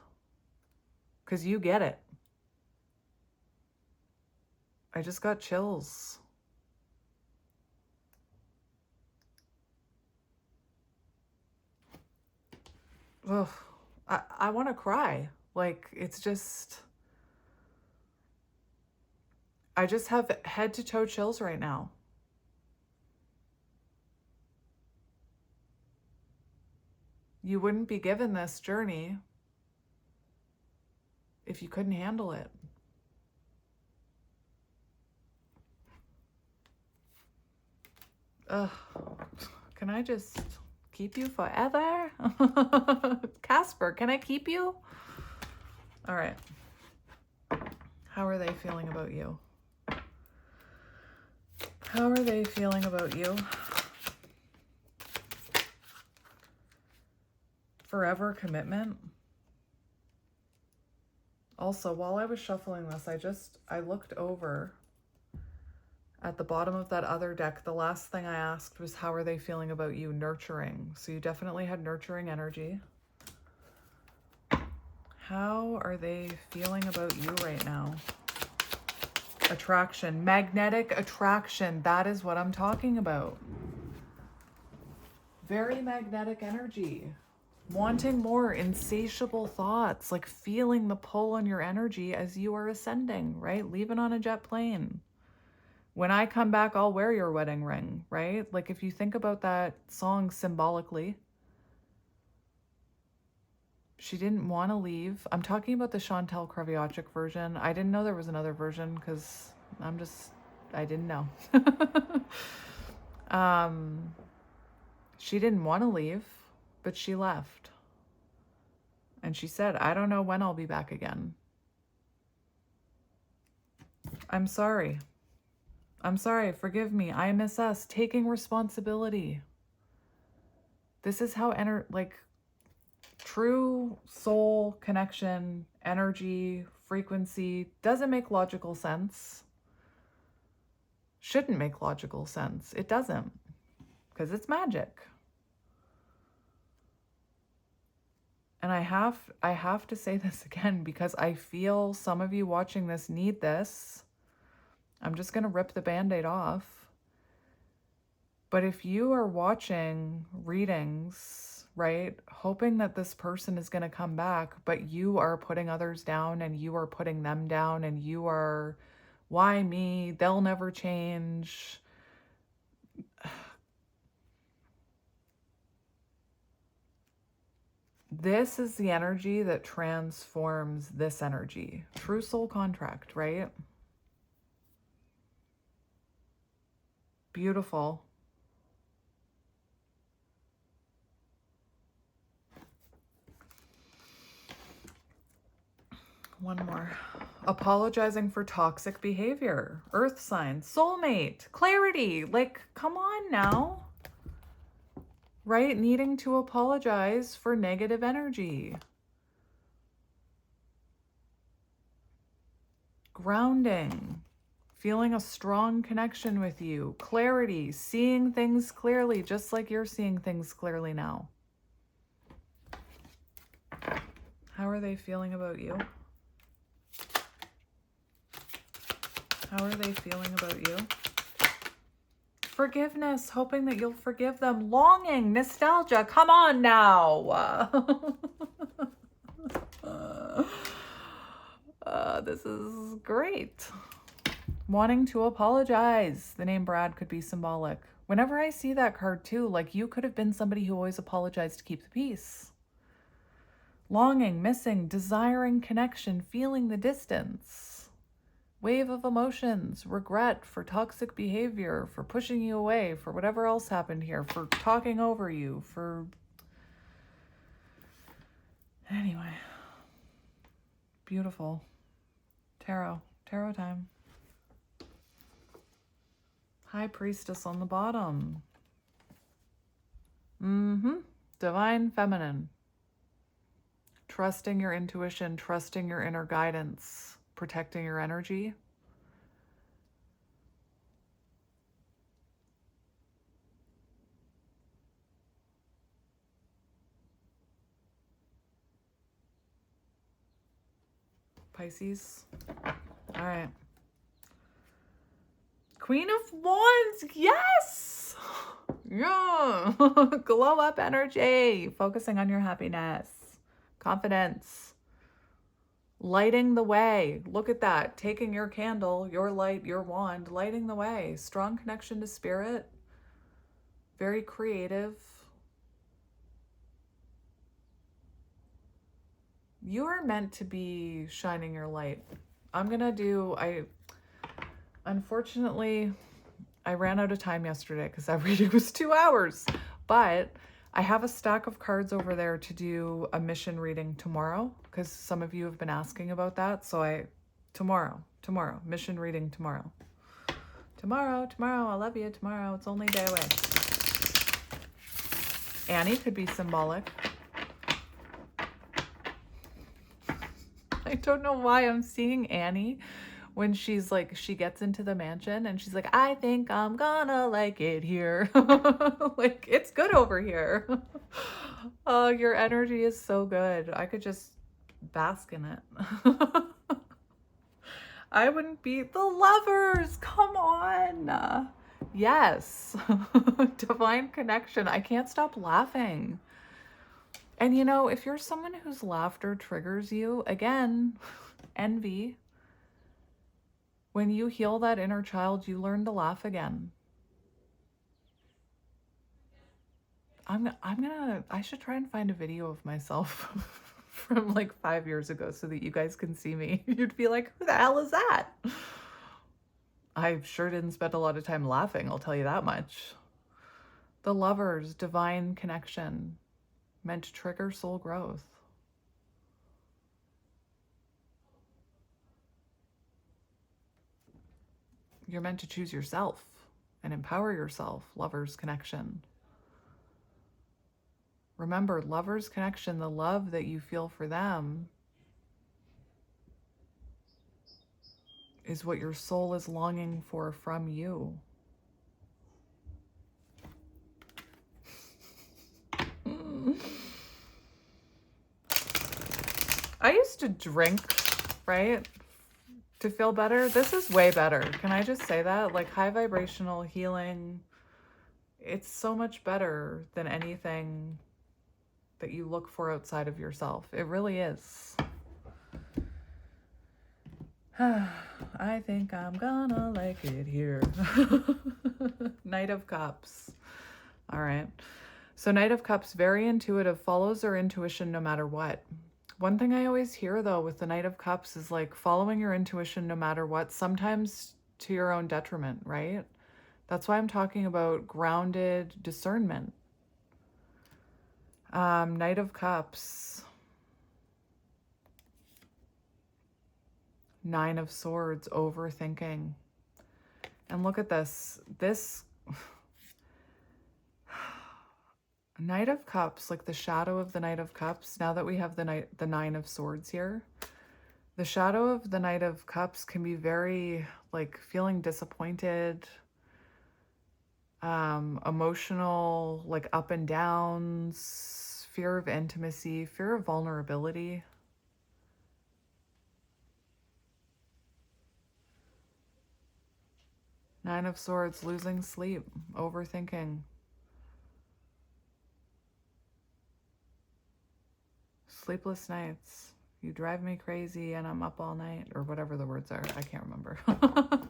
Speaker 1: Because you get it. I just got chills. Ugh. I want to cry. Like, it's just... I just have head to toe chills right now. You wouldn't be given this journey if you couldn't handle it. Ugh. Can I just keep you forever? Casper, can I keep you? All right. How are they feeling about you? How are they feeling about you? Forever commitment. Also, while I was shuffling this, I looked over at the bottom of that other deck. The last thing I asked was, how are they feeling about you? Nurturing. So you definitely had nurturing energy. How are they feeling about you right now? Attraction, magnetic attraction. That is what I'm talking about. Very magnetic energy. Wanting more, insatiable thoughts, like feeling the pull on your energy as you are ascending, right? Leaving on a jet plane. When I come back, I'll wear your wedding ring, right? Like if you think about that song symbolically, she didn't want to leave. I'm talking about the Chantal Kreviacic version. I didn't know there was another version because I didn't know. She didn't want to leave, but she left. And she said, I don't know when I'll be back again. I'm sorry. I'm sorry. Forgive me. I miss us. Taking responsibility. This is how true soul connection, energy, frequency doesn't make logical sense. Shouldn't make logical sense. It doesn't, because it's magic. And I have to say this again because I feel some of you watching this need this. I'm just going to rip the Band-Aid off. But if you are watching readings, right, hoping that this person is going to come back, but you are putting others down and you are putting them down and you are, why me? They'll never change. This is the energy that transforms this energy. True soul contract, right? Beautiful. One more. Apologizing for toxic behavior. Earth sign. Soulmate. Clarity. Like, come on now. Right? Needing to apologize for negative energy. Grounding. Feeling a strong connection with you. Clarity. Seeing things clearly, just like you're seeing things clearly now. How are they feeling about you? How are they feeling about you? Forgiveness, hoping that you'll forgive them. Longing, nostalgia, come on now. This is great. Wanting to apologize. The name Brad could be symbolic. Whenever I see that card too, like you could have been somebody who always apologized to keep the peace. longing, missing, desiring connection, feeling the distance. Wave of emotions, regret for toxic behavior, for pushing you away, for whatever else happened here, for talking over you, for... Anyway. Beautiful. Tarot time. High Priestess on the bottom. Divine Feminine. Trusting your intuition, trusting your inner guidance, protecting your energy. Pisces. All right. Queen of Wands. Yes. Yeah. Glow up energy. Focusing on your happiness. Confidence. Lighting the way. Look at that. Taking your candle, your light, your wand, lighting the way. Strong connection to spirit. Very creative. You are meant to be shining your light. Unfortunately, I ran out of time yesterday because that reading was 2 hours, but I have a stack of cards over there to do a mission reading tomorrow because some of you have been asking about that. So tomorrow, mission reading tomorrow. Tomorrow, I love you. Tomorrow, it's only a day away. Annie could be symbolic. I don't know why I'm seeing Annie when she's like, she gets into the mansion and she's like, I think I'm gonna like it here. Like, it's good over here. Oh, your energy is so good. I could just bask in it. I wouldn't be the Lovers. Come on. Yes. Divine connection. I can't stop laughing. And you know, if you're someone whose laughter triggers you, again, envy. When you heal that inner child, you learn to laugh again. I should try and find a video of myself from like 5 years ago so that you guys can see me. You'd be like, who the hell is that? I sure didn't spend a lot of time laughing, I'll tell you that much. The Lovers, divine connection, meant to trigger soul growth. You're meant to choose yourself and empower yourself. Lovers connection. Remember, lovers connection, the love that you feel for them is what your soul is longing for from you. I used to drink, right, to feel better. This is way better. Can I just say that? Like, high vibrational healing, it's so much better than anything that you look for outside of yourself. It really is. I think I'm gonna like it here. Knight of Cups. All right. So Knight of Cups, very intuitive, follows their intuition no matter what. One thing I always hear though with the Knight of Cups is like following your intuition no matter what, sometimes to your own detriment, right? That's why I'm talking about grounded discernment. Knight of Cups. 9 of Swords, overthinking. And look at this. This Knight of Cups, like the shadow of the Knight of Cups, now that we have the 9 of Swords here, the shadow of the Knight of Cups can be very like feeling disappointed, emotional, like up and downs, fear of intimacy, fear of vulnerability. Nine of Swords, losing sleep, overthinking. Sleepless nights. You drive me crazy and I'm up all night, or whatever the words are. I can't remember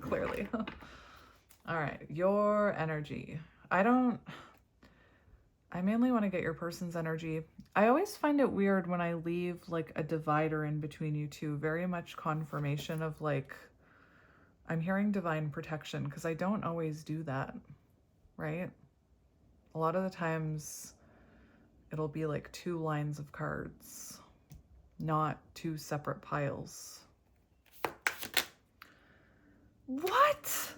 Speaker 1: clearly. All right, your energy. I I mainly want to get your person's energy. I always find it weird when I leave like a divider in between you two. Very much confirmation of like, I'm hearing divine protection because I don't always do that, right? A lot of the times it'll be like two lines of cards, not two separate piles. What?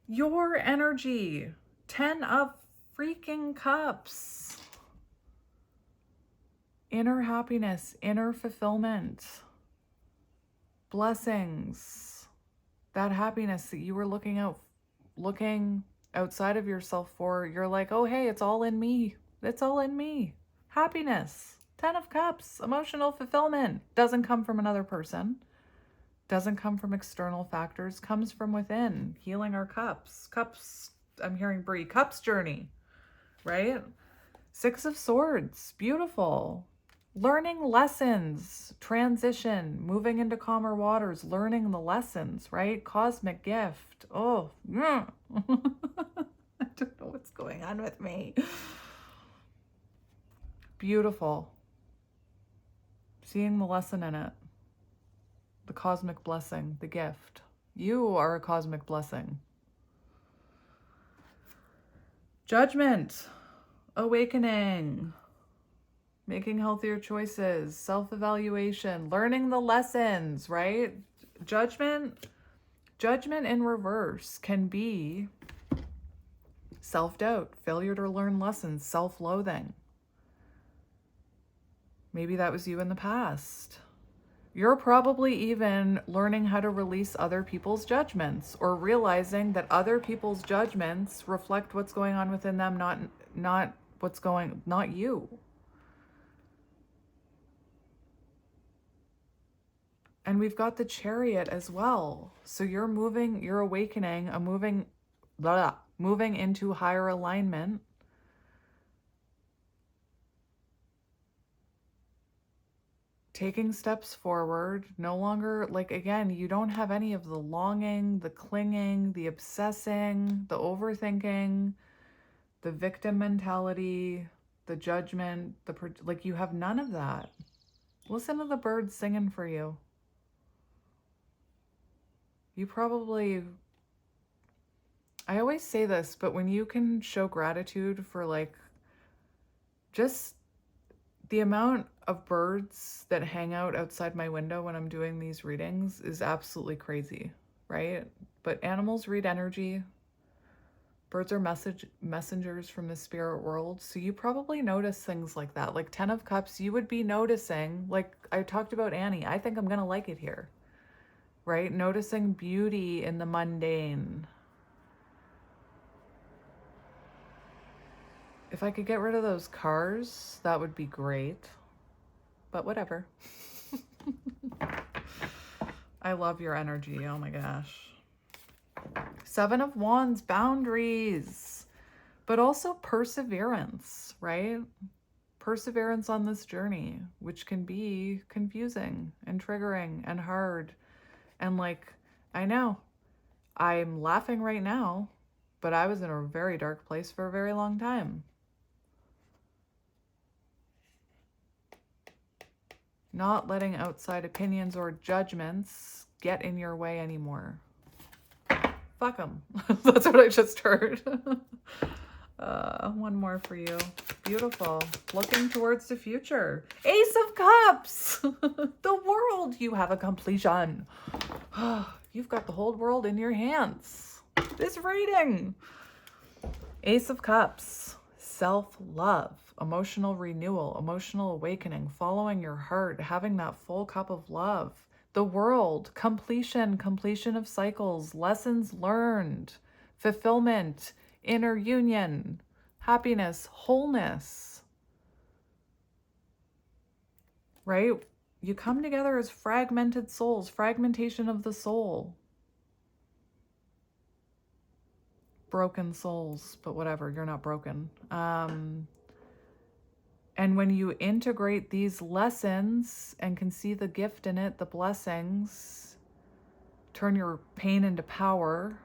Speaker 1: Your energy. 10 of freaking cups. Inner happiness, inner fulfillment, blessings. That happiness that you were looking outside of yourself for, you're like, oh, hey, it's all in me. It's all in me. Happiness. 10 of cups. Emotional fulfillment. Doesn't come from another person. Doesn't come from external factors. Comes from within. Healing our cups. Cups, I'm hearing Brie. Cups journey. Right? 6 of Swords. Beautiful. Learning lessons. Transition. Moving into calmer waters. Learning the lessons, right? Cosmic gift. Oh, yeah. I don't know what's going on with me. Beautiful. Seeing the lesson in it. The cosmic blessing, the gift. You are a cosmic blessing. Judgment. Awakening. Making healthier choices. Self-evaluation. Learning the lessons, right? Judgment in reverse can be self-doubt, failure to learn lessons, self-loathing. Maybe that was you in the past. You're probably even learning how to release other people's judgments or realizing that other people's judgments reflect what's going on within them, not you. And we've got the Chariot as well. So you're awakening, moving into higher alignment. Taking steps forward, no longer, like, again, you don't have any of the longing, the clinging, the obsessing, the overthinking, the victim mentality, the judgment, like, you have none of that. Listen to the birds singing for you. I always say this, but when you can show gratitude for, like, just the amount of birds that hang out outside my window when I'm doing these readings is absolutely crazy, right? But animals read energy. Birds are messengers from the spirit world. So you probably notice things like that. Like 10 of Cups, you would be noticing, like I talked about Annie, I think I'm going to like it here, right? Noticing beauty in the mundane. If I could get rid of those cars, that would be great. But whatever. I love your energy. Oh my gosh. 7 of Wands, boundaries, but also perseverance, right? Perseverance on this journey, which can be confusing and triggering and hard. And like, I know I'm laughing right now, but I was in a very dark place for a very long time. Not letting outside opinions or judgments get in your way anymore. Fuck them. That's what I just heard. One more for you. Beautiful. Looking towards the future. Ace of Cups. The world. You have a completion. You've got the whole world in your hands. This reading. Ace of Cups. Self-love. Emotional renewal, emotional awakening, following your heart, having that full cup of love. The world, completion of cycles, lessons learned, fulfillment, inner union, happiness, wholeness. Right? You come together as fragmented souls, fragmentation of the soul. Broken souls, but whatever, you're not broken. And when you integrate these lessons and can see the gift in it, the blessings, turn your pain into power,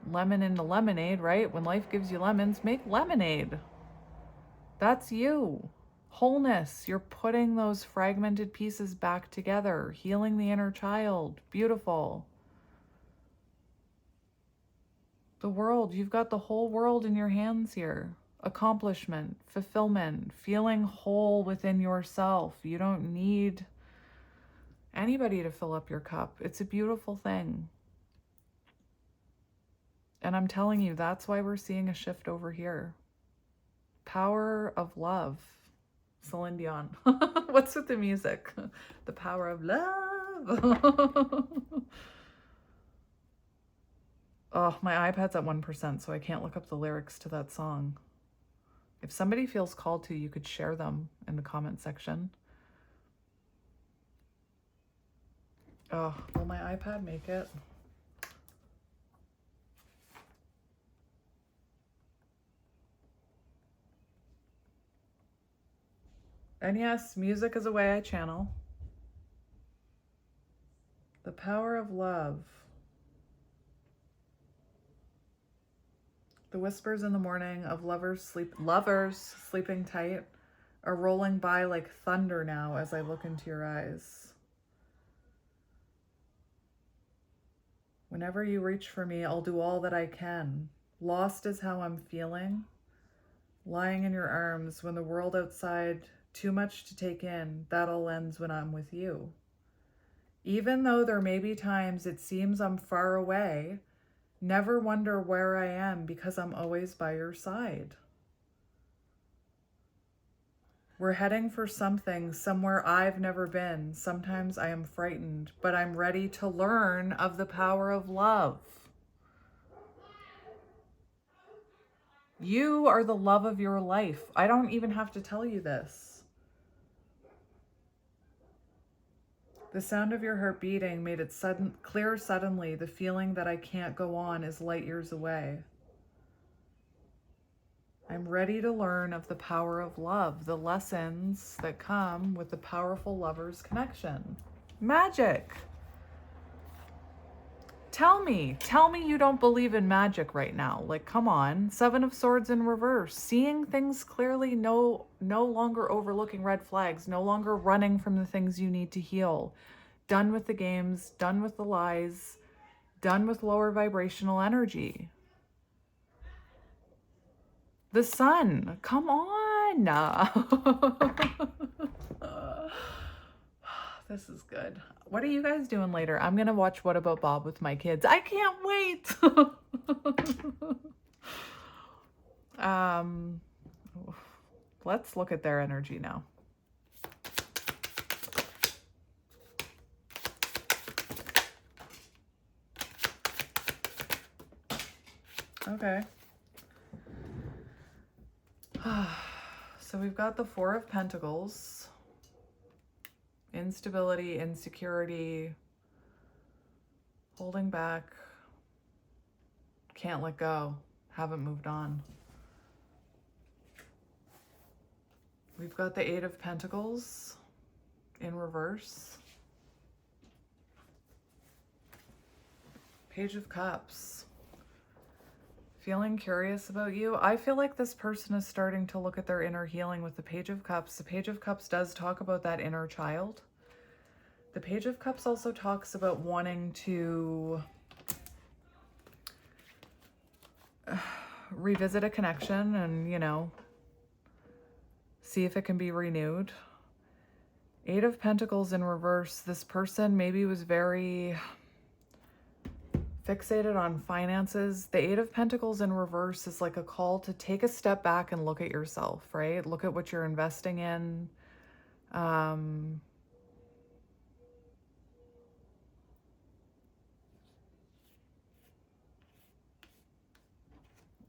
Speaker 1: lemon into lemonade, right? When life gives you lemons, make lemonade. That's you. Wholeness. You're putting those fragmented pieces back together, healing the inner child. Beautiful. The world. You've got the whole world in your hands here. Accomplishment, fulfillment, feeling whole within yourself. You don't need anybody to fill up your cup. It's a beautiful thing. And I'm telling you, that's why we're seeing a shift over here. Power of love. Celine Dion. What's with the music? The power of love. Oh, my iPad's at 1%, so I can't look up the lyrics to that song. If somebody feels called to, you could share them in the comment section. Oh, will my iPad make it? And yes, music is a way I channel. The power of love. The whispers in the morning of lovers sleeping tight are rolling by like thunder now as I look into your eyes. Whenever you reach for me, I'll do all that I can. Lost is how I'm feeling. Lying in your arms when the world outside too much to take in, that all ends when I'm with you. Even though there may be times it seems I'm far away, never wonder where I am because I'm always by your side. We're heading for something, somewhere I've never been. Sometimes I am frightened, but I'm ready to learn of the power of love. You are the love of your life. I don't even have to tell you this. The sound of your heart beating made it clear suddenly. The feeling that I can't go on is light years away. I'm ready to learn of the power of love, the lessons that come with the powerful lover's connection. Magic. Tell me you don't believe in magic right now. Like, come on. 7 of Swords in reverse. Seeing things clearly, no longer overlooking red flags, no longer running from the things you need to heal. Done with the games, done with the lies, done with lower vibrational energy. The sun, come on. This is good. What are you guys doing later? I'm gonna watch What About Bob with my kids. I can't wait. Let's look at their energy now. Okay. So we've got the Four of Pentacles. Instability, insecurity, holding back, can't let go, haven't moved on. We've got the Eight of Pentacles in reverse. Page of Cups. Feeling curious about you. I feel like this person is starting to look at their inner healing with the Page of Cups. The Page of Cups does talk about that inner child. The Page of Cups also talks about wanting to revisit a connection and, you know, see if it can be renewed. Eight of Pentacles in reverse. This person maybe was very fixated on finances. The Eight of Pentacles in reverse is like a call to take a step back and look at yourself, right? Look at what you're investing in.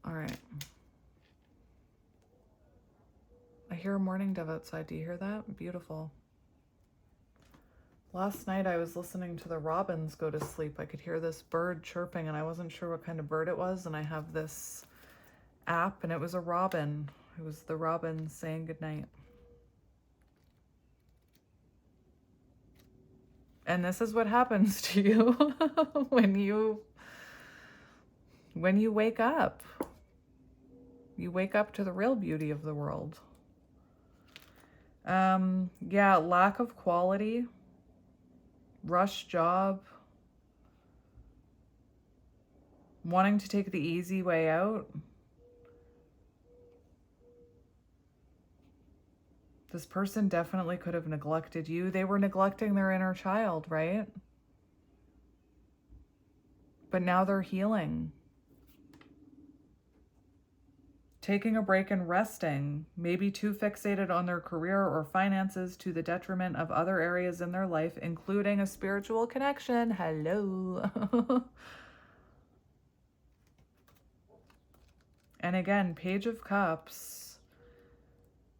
Speaker 1: All right. I hear a mourning dove outside. Do you hear that? Beautiful. Last night I was listening to the robins go to sleep. I could hear this bird chirping and I wasn't sure what kind of bird it was. And I have this app and it was a robin. It was the robin saying goodnight. And this is what happens to you when you wake up. You wake up to the real beauty of the world. Yeah, lack of quality, rush job, wanting to take the easy way out. This person definitely could have neglected you. They were neglecting their inner child, right? But now they're healing. Taking a break and resting, maybe too fixated on their career or finances to the detriment of other areas in their life, including a spiritual connection. Hello. And again, Page of Cups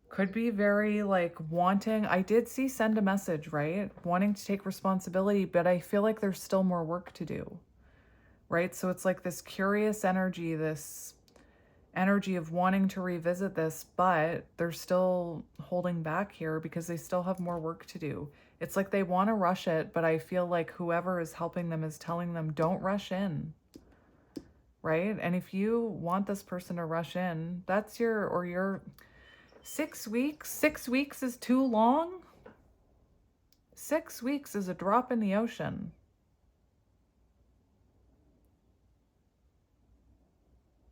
Speaker 1: could be very like wanting. I did see send a message, right? Wanting to take responsibility, but I feel like there's still more work to do, right? So it's like this curious energy, this energy of wanting to revisit this, but they're still holding back here because they still have more work to do. It's like they want to rush it, but I feel like whoever is helping them is telling them, don't rush in, right? And if you want this person to rush in, that's your 6 weeks. 6 weeks is too long. 6 weeks is a drop in the ocean.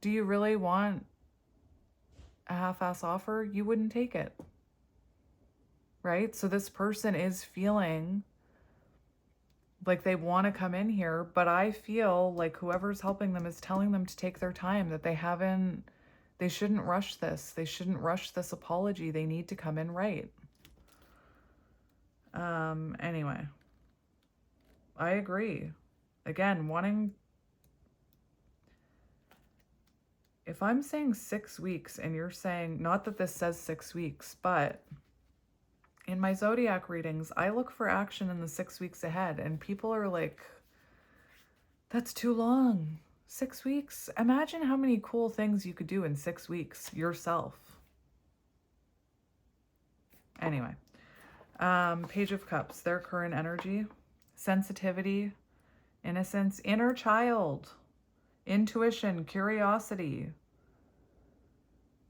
Speaker 1: Do you really want a half-ass offer? You wouldn't take it, right? So this person is feeling like they want to come in here, but I feel like whoever's helping them is telling them to take their time, that they shouldn't rush this. They shouldn't rush this apology. They need to come in right. Anyway, I agree. Again, if I'm saying 6 weeks and you're saying, not that this says 6 weeks, but in my zodiac readings, I look for action in the 6 weeks ahead, and people are like, that's too long. 6 weeks? Imagine how many cool things you could do in 6 weeks yourself. Anyway, Page of Cups, their current energy, sensitivity, innocence, inner child, intuition, curiosity,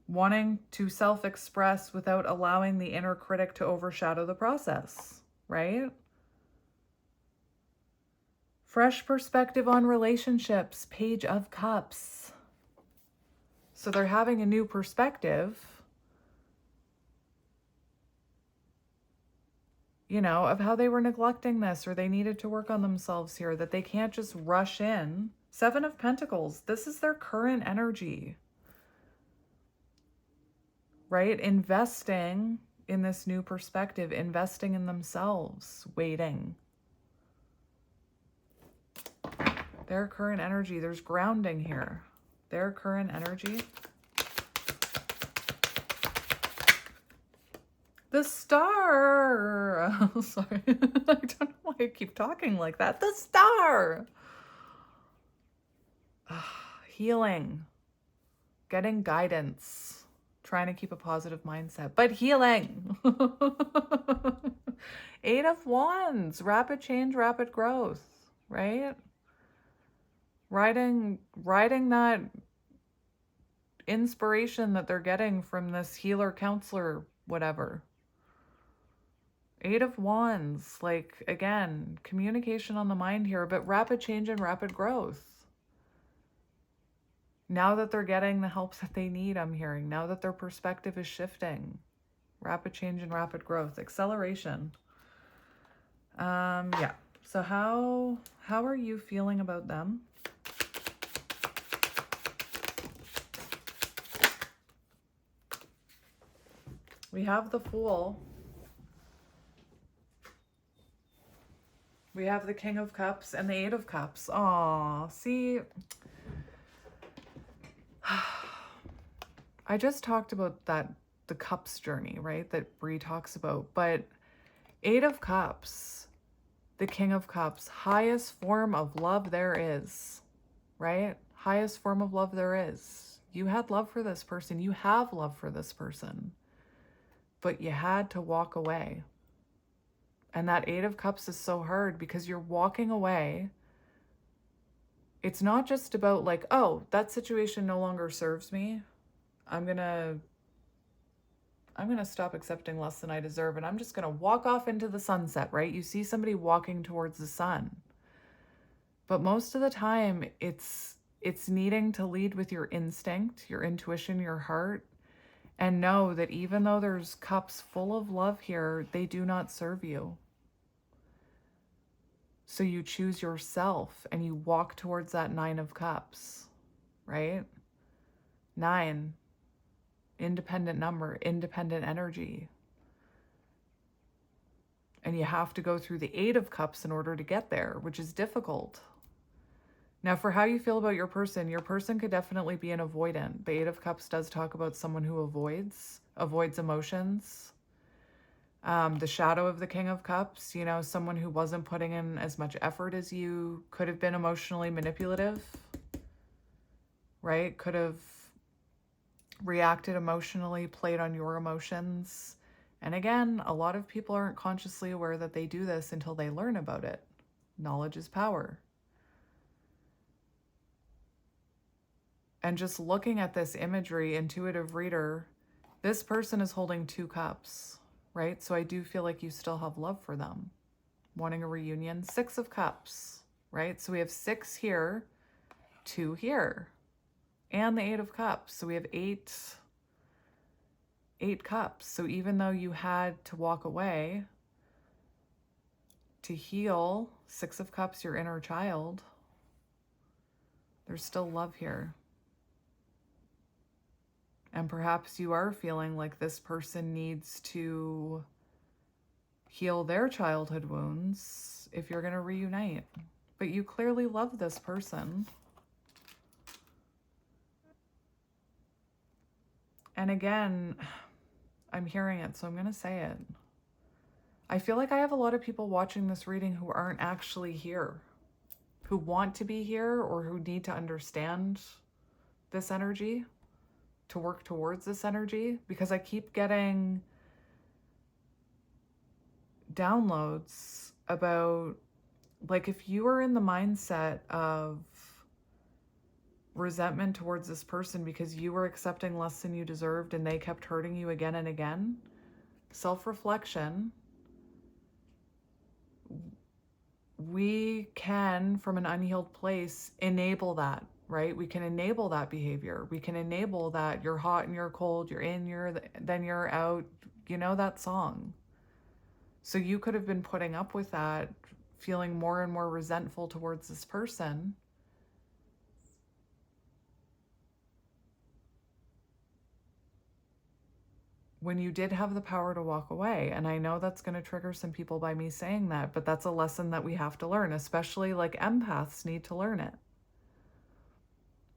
Speaker 1: wanting to self-express without allowing the inner critic to overshadow the process, right? Fresh perspective on relationships, Page of Cups. So they're having a new perspective, you know, of how they were neglecting this, or they needed to work on themselves here, that they can't just rush in. 7 of Pentacles, this is their current energy, right? Investing in this new perspective, investing in themselves, waiting. Their current energy, there's grounding here. Their current energy. The Star. Oh, sorry. I don't know why I keep talking like that. The Star. Healing. Getting guidance. Trying to keep a positive mindset, but healing. 8 of Wands. Rapid change, rapid growth, right? Riding that inspiration that they're getting from this healer, counselor, whatever. 8 of Wands, like, again, communication on the mind here, but rapid change and rapid growth. Now that they're getting the help that they need, I'm hearing. Now that their perspective is shifting. Rapid change and rapid growth. Acceleration. Yeah. So how are you feeling about them? We have the Fool. We have the King of Cups and the 8 of Cups. Aw, see, I just talked about the Cups journey, right? That Bree talks about, but 8 of Cups, the King of Cups, highest form of love there is, right? Highest form of love there is. You had love for this person. You have love for this person, but you had to walk away. And that 8 of Cups is so hard because you're walking away. It's not just about like, oh, that situation no longer serves me. I'm gonna I'm going to stop accepting less than I deserve and I'm just going to walk off into the sunset, right? You see somebody walking towards the sun. But most of the time it's needing to lead with your instinct, your intuition, your heart, and know that even though there's cups full of love here, they do not serve you. So you choose yourself and you walk towards that 9 of cups, right? 9, independent number, independent energy. And you have to go through the 8 of cups in order to get there, which is difficult. Now, for how you feel about your person could definitely be an avoidant. The 8 of cups does talk about someone who avoids emotions. The shadow of the King of Cups, you know, someone who wasn't putting in as much effort as you, could have been emotionally manipulative, right? Could have reacted emotionally, played on your emotions. And again, a lot of people aren't consciously aware that they do this until they learn about it. Knowledge is power. And just looking at this imagery, intuitive reader, this person is holding 2 cups, right? So I do feel like you still have love for them. Wanting a reunion. 6 of cups, right? So we have 6 here, 2 here, and the 8 of cups. So we have 8 cups. So even though you had to walk away to heal 6 of cups, your inner child, there's still love here. And perhaps you are feeling like this person needs to heal their childhood wounds if you're going to reunite. But you clearly love this person. And again, I'm hearing it, so I'm going to say it. I feel like I have a lot of people watching this reading who aren't actually here, who want to be here or who need to understand this energy, to work towards this energy, because I keep getting downloads about, like, if you are in the mindset of resentment towards this person because you were accepting less than you deserved and they kept hurting you again and again, self-reflection, we can, from an unhealed place, enable that, right? We can enable that behavior. We can enable that you're hot and you're cold, you're in, then you're out. You know that song. So you could have been putting up with that, feeling more and more resentful towards this person. When you did have the power to walk away. And I know that's going to trigger some people by me saying that, but that's a lesson that we have to learn, especially like empaths need to learn it.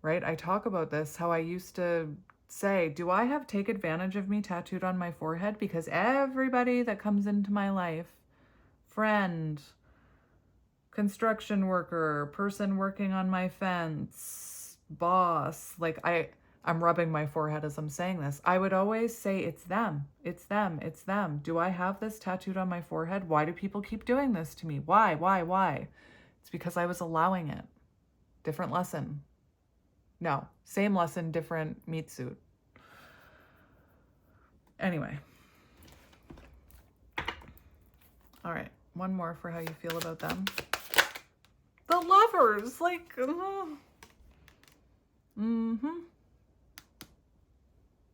Speaker 1: Right? I talk about this, how I used to say, do I have "take advantage of me" tattooed on my forehead? Because everybody that comes into my life, friend, construction worker, person working on my fence, boss, like I'm rubbing my forehead as I'm saying this. I would always say, it's them, it's them, it's them. Do I have this tattooed on my forehead? Why do people keep doing this to me? Why? It's because I was allowing it. Different lesson. No, same lesson, different meat suit. Anyway. All right, one more for how you feel about them. The Lovers, like,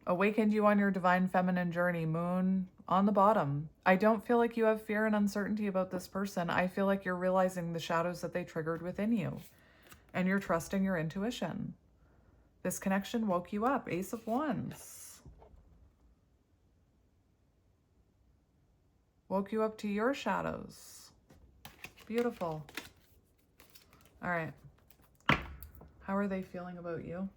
Speaker 1: awakened you on your divine feminine journey, Moon on the bottom. I don't feel like you have fear and uncertainty about this person. I feel like you're realizing the shadows that they triggered within you, and you're trusting your intuition. This connection woke you up. Ace of Wands. Woke you up to your shadows. Beautiful. All right. How are they feeling about you?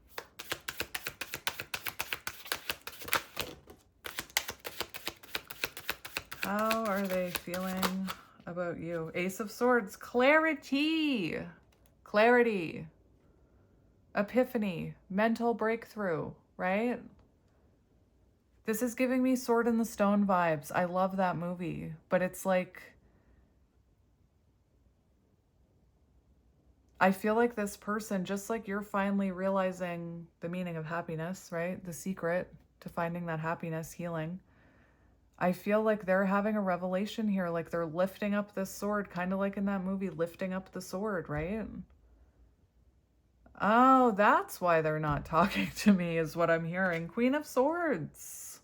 Speaker 1: How are they feeling about you? Ace of Swords. Clarity. Clarity. Epiphany. Mental breakthrough, right? This is giving me Sword in the Stone vibes. I love that movie, but it's like, I feel like this person, just like you're finally realizing the meaning of happiness, right? The secret to finding that happiness, healing. I feel like they're having a revelation here, like they're lifting up this sword, kind of like in that movie, Lifting Up the Sword, right? Oh, that's why they're not talking to me, is what I'm hearing. Queen of Swords.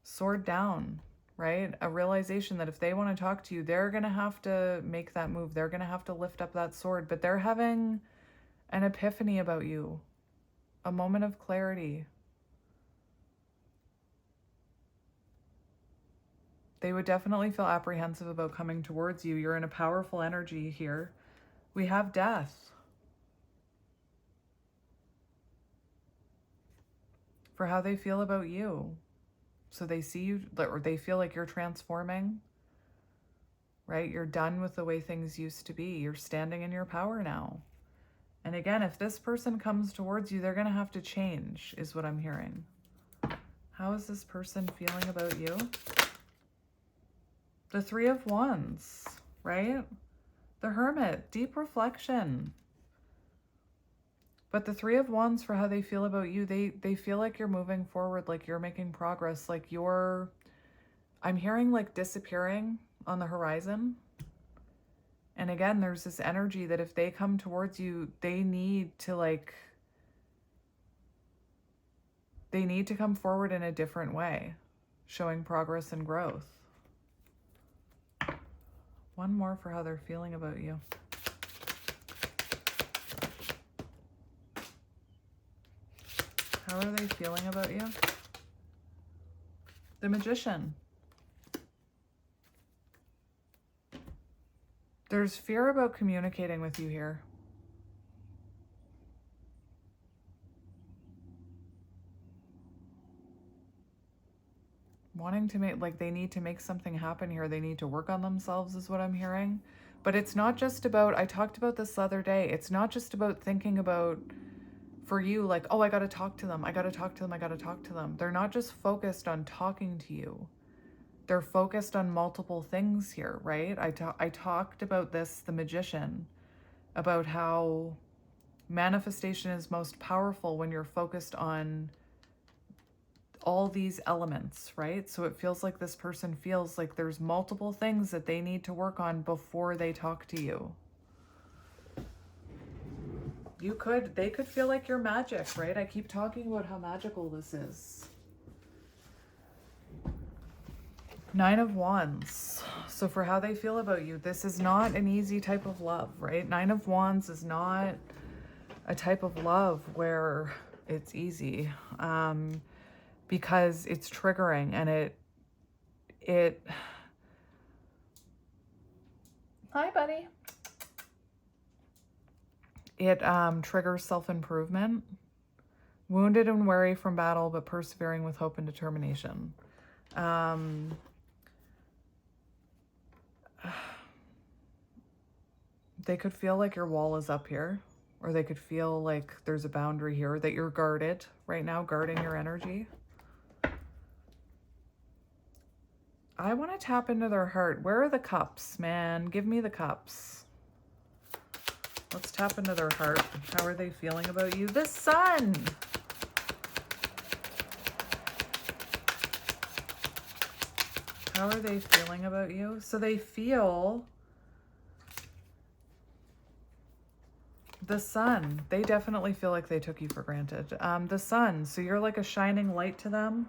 Speaker 1: Sword down, right? A realization that if they want to talk to you, they're going to have to make that move. They're going to have to lift up that sword, but they're having an epiphany about you, a moment of clarity. They would definitely feel apprehensive about coming towards you. You're in a powerful energy here. We have death. For how they feel about you. So they see you, or they feel like you're transforming, right? You're done with the way things used to be. You're standing in your power now. And again, if this person comes towards you, they're going to have to change, is what I'm hearing. How is this person feeling about you? The Three of Wands, right? The Hermit, deep reflection. But the Three of Wands, for how they feel about you, they feel like you're moving forward, like you're making progress, like you're, I'm hearing like disappearing on the horizon. And again, there's this energy that if they come towards you, they need to come forward in a different way, showing progress and growth. One more for how they're feeling about you. How are they feeling about you? The Magician. There's fear about communicating with you here. Wanting to make, like they need to make something happen here. They need to work on themselves is what I'm hearing. But it's not just about, I talked about this the other day, it's not just about thinking about, for you, like, oh, I got to talk to them. I got to talk to them. I got to talk to them. They're not just focused on talking to you. They're focused on multiple things here, right? I talked about this, the Magician, about how manifestation is most powerful when you're focused on all these elements, right? So it feels like this person feels like there's multiple things that they need to work on before they talk to you. They could feel like you're magic, right? I keep talking about how magical this is. Nine of Wands. So for how they feel about you, this is not an easy type of love, right? Nine of Wands is not a type of love where it's easy, because it's triggering and it hi buddy, it triggers self-improvement. Wounded and weary from battle, but persevering with hope and determination. They could feel like your wall is up here, or they could feel like there's a boundary here, that you're guarded right now, guarding your energy. I want to tap into their heart. Where are the cups, man? Give me the cups. Let's tap into their heart. How are they feeling about you? The Sun. How are they feeling about you? So they feel the Sun. They definitely feel like they took you for granted. The Sun. So you're like a shining light to them.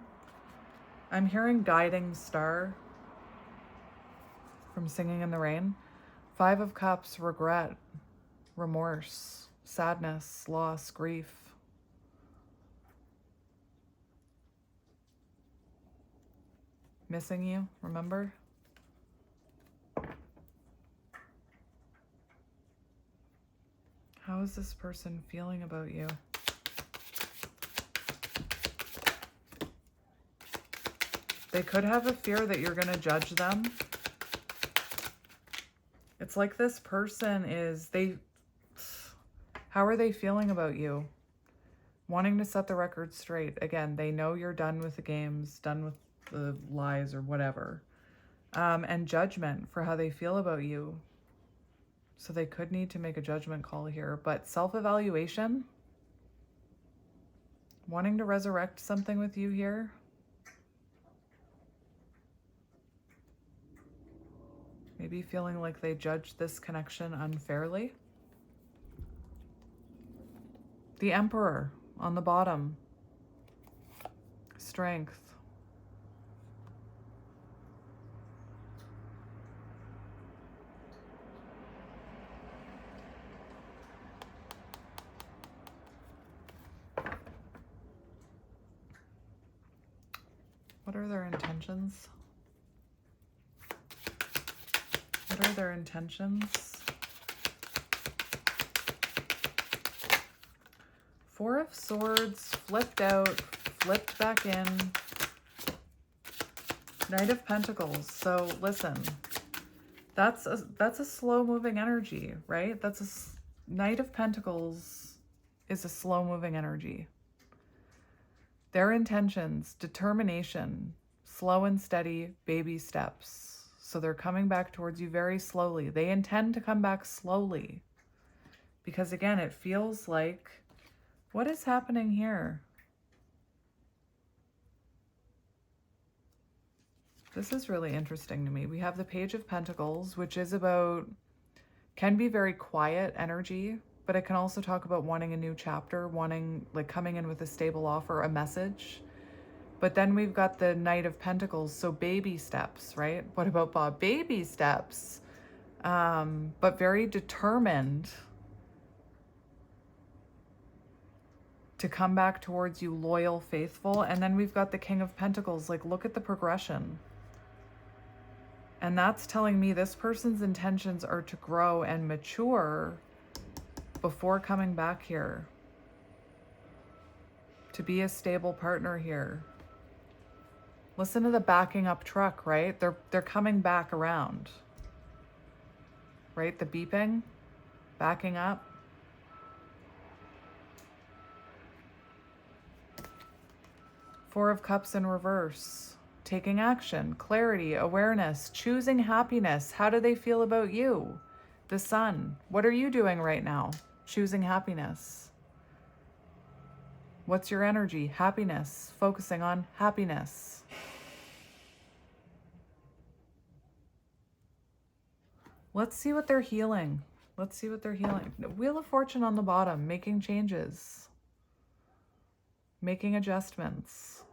Speaker 1: I'm hearing guiding star from Singing in the Rain. Five of Cups, regret, remorse, sadness, loss, grief. Missing you, remember? How is this person feeling about you? They could have a fear that you're going to judge them. It's like this person is, how are they feeling about you? Wanting to set the record straight. Again, they know you're done with the games, done with the lies or whatever. And judgment for how they feel about you. So they could need to make a judgment call here. But self-evaluation. Wanting to resurrect something with you here. Maybe feeling like they judged this connection unfairly. The Emperor on the bottom. Strength. What are their intentions? What are their intentions? Four of Swords, flipped out, flipped back in. Knight of Pentacles. So listen, that's a slow moving energy, right? Knight of Pentacles is a slow moving energy. Their intentions, determination, slow and steady, baby steps. So they're coming back towards you very slowly. They intend to come back slowly. Because again, it feels like, what is happening here? This is really interesting to me. We have the Page of Pentacles, which is about, can be very quiet energy, but it can also talk about wanting a new chapter, wanting, like, coming in with a stable offer, a message. But then we've got the Knight of Pentacles, so baby steps, right? What about Bob? Baby steps, but very determined to come back towards you, loyal, faithful. And then we've got the King of Pentacles. Like, look at the progression. And that's telling me this person's intentions are to grow and mature before coming back here. To be a stable partner here. Listen to the backing up truck, right? They're coming back around. Right? The beeping, backing up. Four of Cups in reverse. Taking action, clarity, awareness, choosing happiness. How do they feel about you? The Sun. What are you doing right now? Choosing happiness. What's your energy? Happiness. Focusing on happiness. Let's see what they're healing. Let's see what they're healing. Wheel of Fortune on the bottom. Making changes. Making adjustments.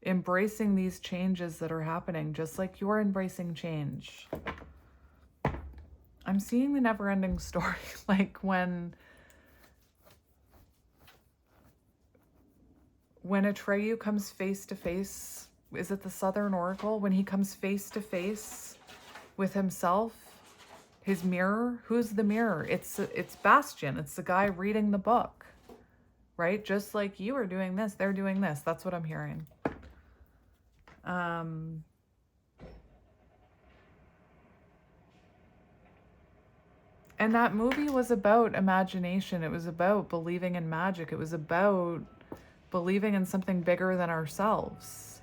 Speaker 1: Embracing these changes that are happening, just like you're embracing change. I'm seeing the never-ending story, like when Atreyu comes face to face, is it the Southern Oracle? When he comes face to face with himself, his mirror, who's the mirror? It's Bastian. It's the guy reading the book, right? Just like you are doing this, they're doing this. That's what I'm hearing. And that movie was about imagination. It was about believing in magic. It was about believing in something bigger than ourselves.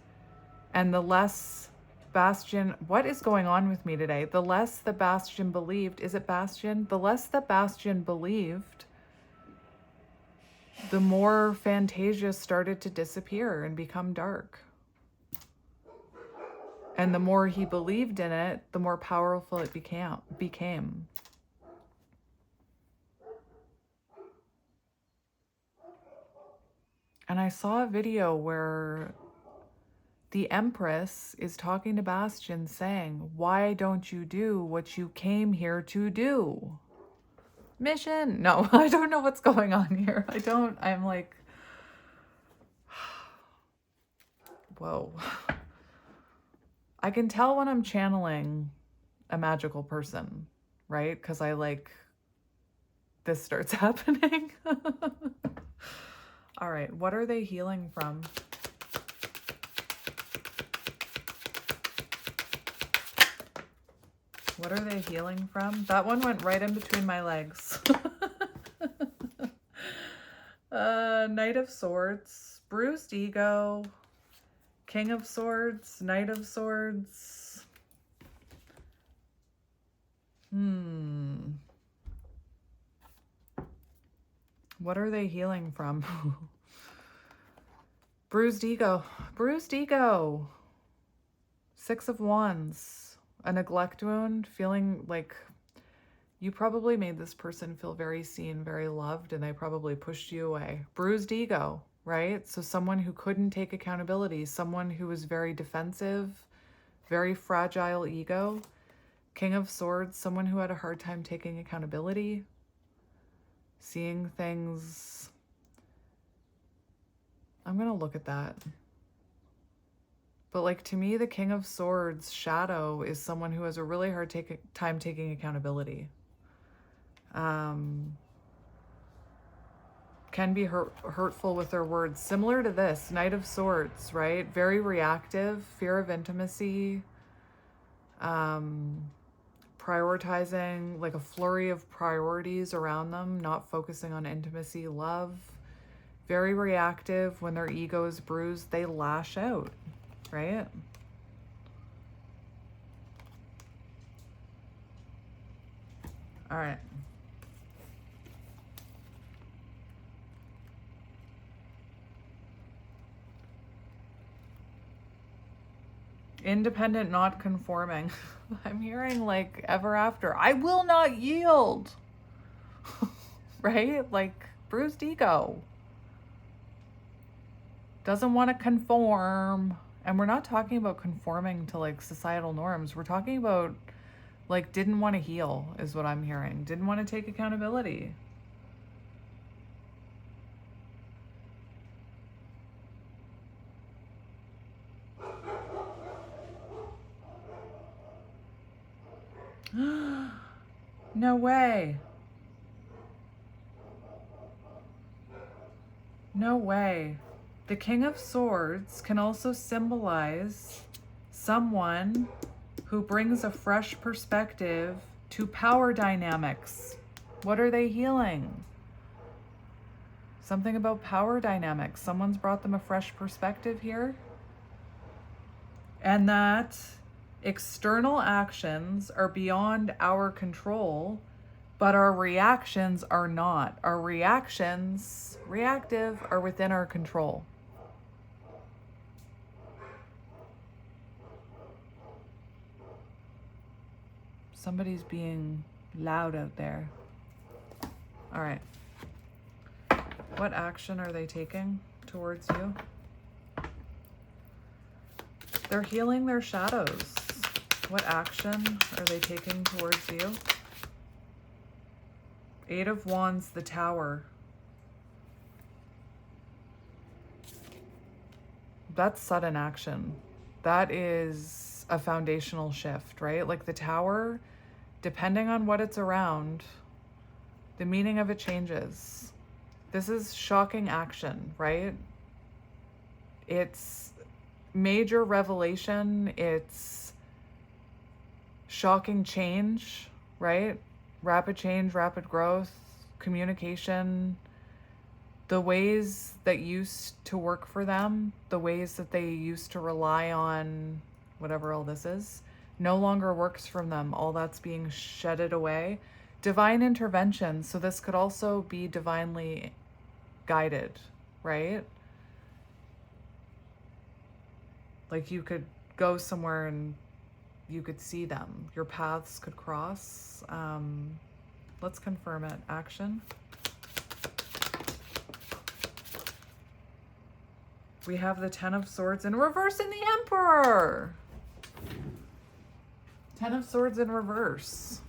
Speaker 1: And the less Bastian, what is going on with me today? The less that Bastian believed, is it Bastian? The less that Bastian believed, the more Fantasia started to disappear and become dark. And the more he believed in it, the more powerful it became. And I saw a video where the Empress is talking to Bastian saying, why don't you do what you came here to do? Mission. No, I don't know what's going on here. I'm like, whoa. I can tell when I'm channeling a magical person, right? Because this starts happening. All right, what are they healing from? What are they healing from? That one went right in between my legs. Knight of Swords, bruised ego, King of Swords, Knight of Swords. What are they healing from? Bruised ego. Bruised ego. 6 of Wands. A neglect wound, feeling like you probably made this person feel very seen, very loved, and they probably pushed you away. Bruised ego, right? So someone who couldn't take accountability, someone who was very defensive, very fragile ego. King of Swords, someone who had a hard time taking accountability, seeing things. I'm going to look at that. But like, to me, the King of Swords shadow is someone who has a really hard time taking accountability. Can be hurtful with their words. Similar to this, Knight of Swords, right? Very reactive, fear of intimacy, prioritizing, like a flurry of priorities around them, not focusing on intimacy, love. Very reactive. When their ego is bruised, they lash out, right? All right. Independent, not conforming. I'm hearing like ever after. I will not yield. Right? Like bruised ego. Doesn't want to conform. And we're not talking about conforming to like societal norms. We're talking about like didn't want to heal is what I'm hearing. Didn't want to take accountability. No way. No way. The King of Swords can also symbolize someone who brings a fresh perspective to power dynamics. What are they healing? Something about power dynamics. Someone's brought them a fresh perspective here. And that external actions are beyond our control, but our reactions are not. Our reactions, reactive, are within our control. Somebody's being loud out there. All right. What action are they taking towards you? They're healing their shadows. What action are they taking towards you? 8 of Wands, the Tower. That's sudden action. That is a foundational shift, right? Like the Tower, depending on what it's around, the meaning of it changes. This is shocking action, right? It's major revelation. It's shocking change, right? Rapid change, rapid growth, communication, the ways that used to work for them, the ways that they used to rely on, whatever all this is, no longer works for them. All that's being shedded away. Divine intervention. So this could also be divinely guided, right? Like you could go somewhere and you could see them. Your paths could cross. Let's confirm it. Action. We have the 10 of Swords in reverse and the Emperor. 10 of Swords in reverse.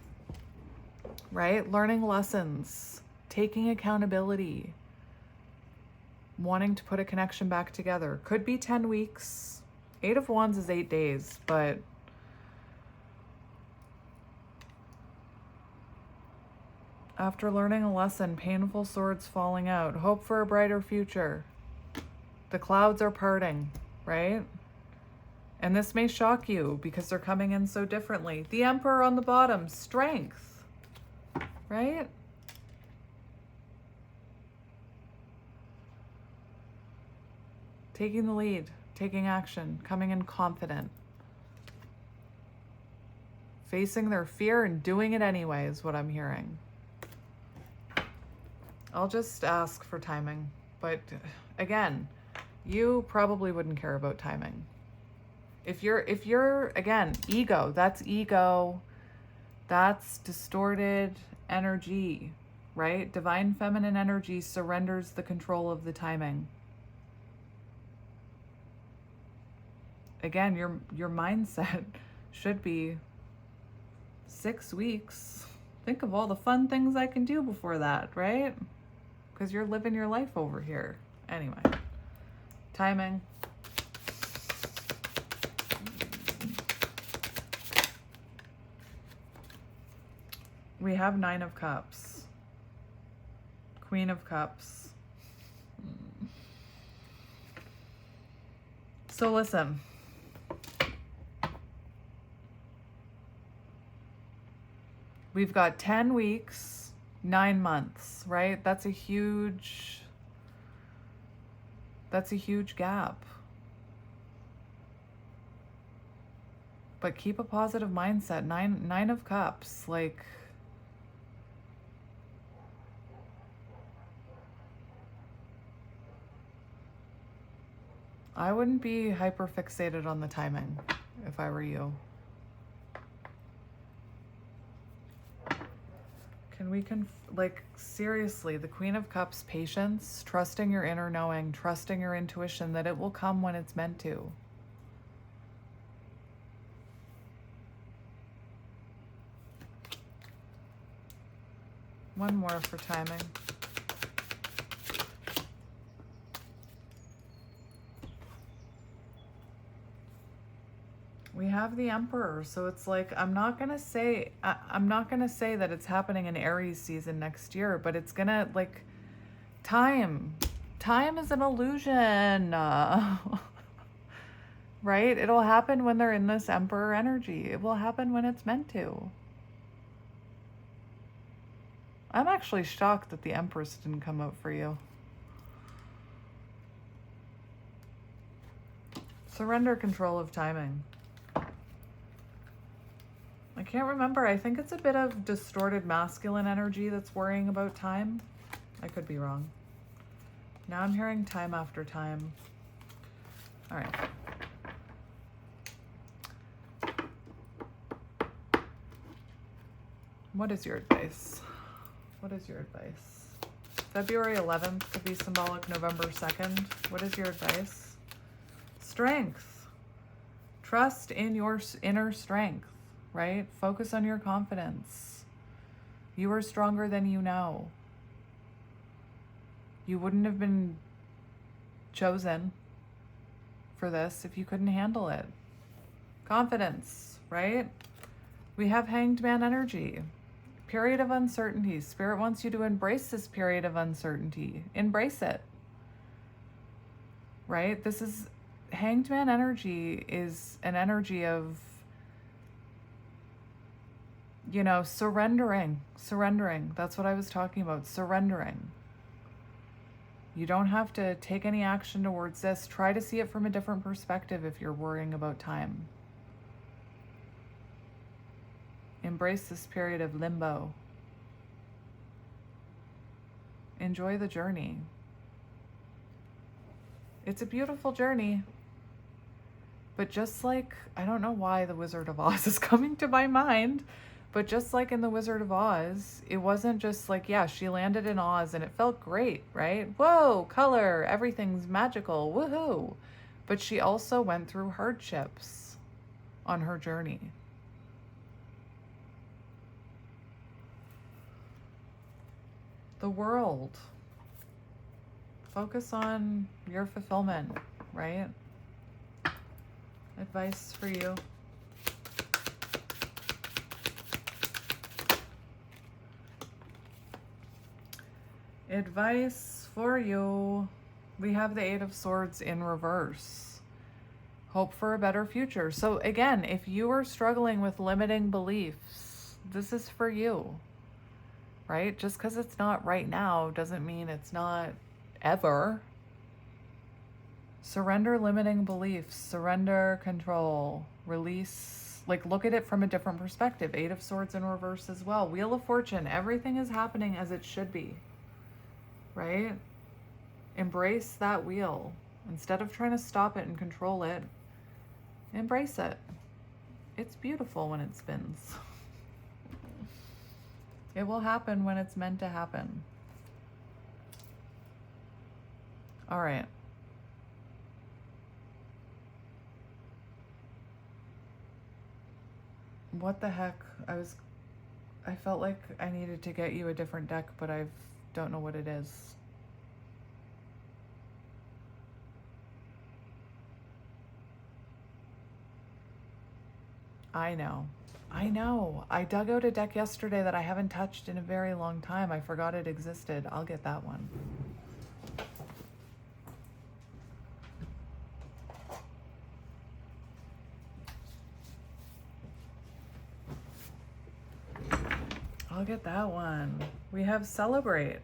Speaker 1: Right? Learning lessons. Taking accountability. Wanting to put a connection back together. Could be 10 weeks. 8 of Wands is 8 days, but after learning a lesson, painful swords falling out, hope for a brighter future. The clouds are parting, right? And this may shock you because they're coming in so differently. The Emperor on the bottom, strength, right? Taking the lead, taking action, coming in confident. Facing their fear and doing it anyway is what I'm hearing. I'll just ask for timing. But again, you probably wouldn't care about timing. If you're again, ego, that's distorted energy, right? Divine feminine energy surrenders the control of the timing. Again, your mindset should be 6 weeks. Think of all the fun things I can do before that, right? Because you're living your life over here. Anyway, timing. We have 9 of Cups, Queen of Cups. So listen, we've got 10 weeks, 9 months, right? That's a huge gap. But keep a positive mindset. Nine of Cups, like, I wouldn't be hyper fixated on the timing if I were you. Can we like, seriously, the Queen of Cups, patience, trusting your inner knowing, trusting your intuition that it will come when it's meant to. One more for timing. We have the Emperor, so it's like, I'm not gonna say that it's happening in Aries season next year, but it's gonna, like, time is an illusion, right? It'll happen when they're in this Emperor energy. It will happen when it's meant to. I'm actually shocked that the Empress didn't come out for you. Surrender control of timing. I can't remember. I think it's a bit of distorted masculine energy that's worrying about time. I could be wrong. Now I'm hearing time after time. All right. What is your advice? What is your advice? February 11th could be symbolic. November 2nd. What is your advice? Strength. Trust in your inner strength. Right? Focus on your confidence. You are stronger than you know. You wouldn't have been chosen for this if you couldn't handle it. Confidence, right? We have Hanged Man energy. Period of uncertainty. Spirit wants you to embrace this period of uncertainty. Embrace it. Right? This is, Hanged Man energy is an energy of, you know, surrendering. That's what I was talking about. Surrendering. You don't have to take any action towards this. Try to see it from a different perspective if you're worrying about time. Embrace this period of limbo. Enjoy the journey. It's a beautiful journey. But just like, I don't know why the Wizard of Oz is coming to my mind, but just like in the Wizard of Oz, it wasn't just like, yeah, she landed in Oz and it felt great, right? Whoa, color, everything's magical, woohoo. But she also went through hardships on her journey. The world. Focus on your fulfillment, right? Advice for you. Advice for you. We have the Eight of Swords in reverse. Hope for a better future. So again, if you are struggling with limiting beliefs, this is for you, right? Just because it's not right now doesn't mean it's not ever. Surrender limiting beliefs, surrender control, release, like, look at it from a different perspective. Eight of Swords in reverse as well. Wheel of Fortune, everything is happening as it should be, right? Embrace that wheel. Instead of trying to stop it and control it, embrace it. It's beautiful when it spins. It will happen when it's meant to happen. All right. What the heck? I felt like I needed to get you a different deck, but I don't know what it is. I know. I dug out a deck yesterday that I haven't touched in a very long time. I forgot it existed. I'll get that one. I'll get that one. We have Celebrate.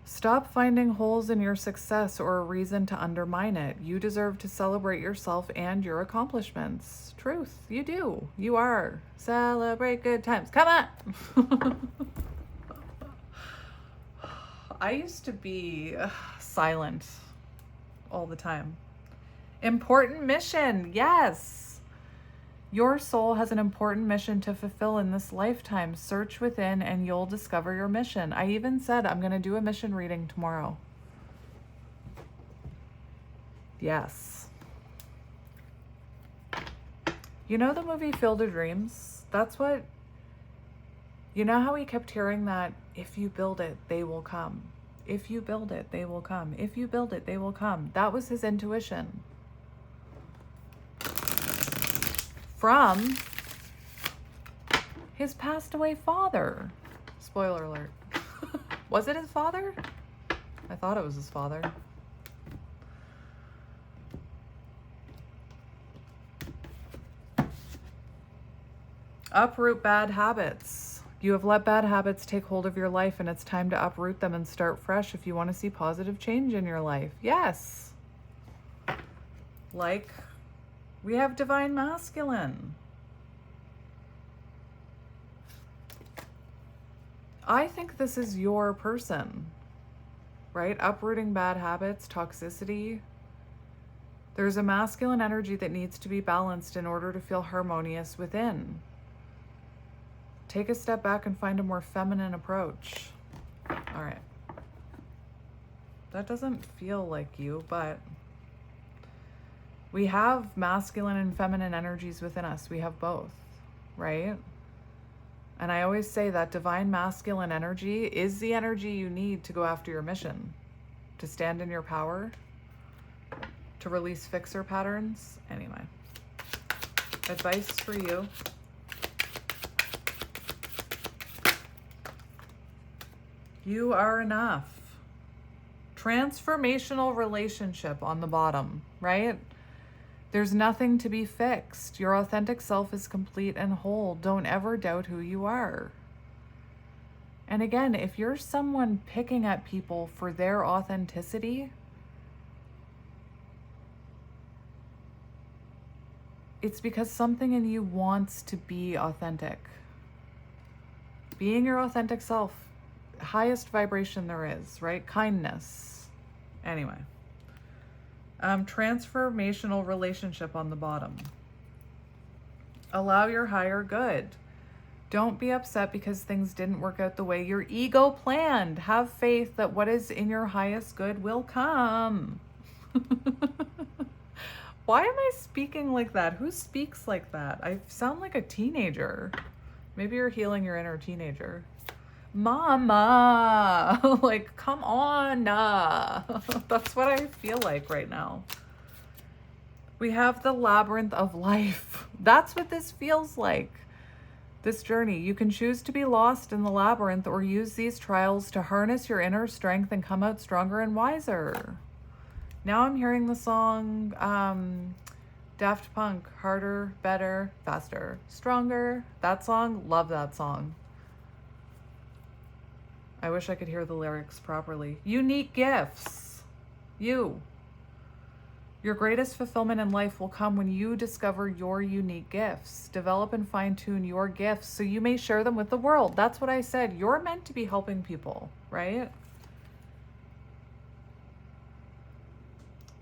Speaker 1: Stop finding holes in your success or a reason to undermine it. You deserve to celebrate yourself and your accomplishments. Truth, you do. You are. Celebrate good times. Come on. I used to be silent all the time. Important mission. Yes. Your soul has an important mission to fulfill in this lifetime. Search within and you'll discover your mission. I even said I'm going to do a mission reading tomorrow. Yes. You know the movie Field of Dreams? That's what... You know how we kept hearing that, if you build it, they will come. If you build it, they will come. If you build it, they will come. That was his intuition. From his passed away father. Spoiler alert. Was it his father? I thought it was his father. Uproot bad habits. You have let bad habits take hold of your life and it's time to uproot them and start fresh if you want to see positive change in your life. Yes. Like... We have Divine Masculine. I think this is your person, right? Uprooting bad habits, toxicity. There's a masculine energy that needs to be balanced in order to feel harmonious within. Take a step back and find a more feminine approach. All right. That doesn't feel like you, but... We have masculine and feminine energies within us. We have both, right? And I always say that divine masculine energy is the energy you need to go after your mission, to stand in your power, to release fixer patterns. Anyway, advice for you. You are enough. Transformational relationship on the bottom, right? There's nothing to be fixed. Your authentic self is complete and whole. Don't ever doubt who you are. And again, if you're someone picking at people for their authenticity, it's because something in you wants to be authentic. Being your authentic self, highest vibration there is, right? Kindness. Anyway. Transformational relationship on the bottom. Allow your higher good. Don't be upset because things didn't work out the way your ego planned. Have faith that what is in your highest good will come. Why am I speaking like that? Who speaks like that? I sound like a teenager. Maybe you're healing your inner teenager. Mama, like, come on. That's what I feel like right now. We have the labyrinth of life. That's what this feels like. This journey. You can choose to be lost in the labyrinth or use these trials to harness your inner strength and come out stronger and wiser. Now I'm hearing the song Daft Punk, Harder, Better, Faster, Stronger. That song, love that song. I wish I could hear the lyrics properly. Unique gifts. You. Your greatest fulfillment in life will come when you discover your unique gifts. Develop and fine-tune your gifts so you may share them with the world. That's what I said. You're meant to be helping people, right?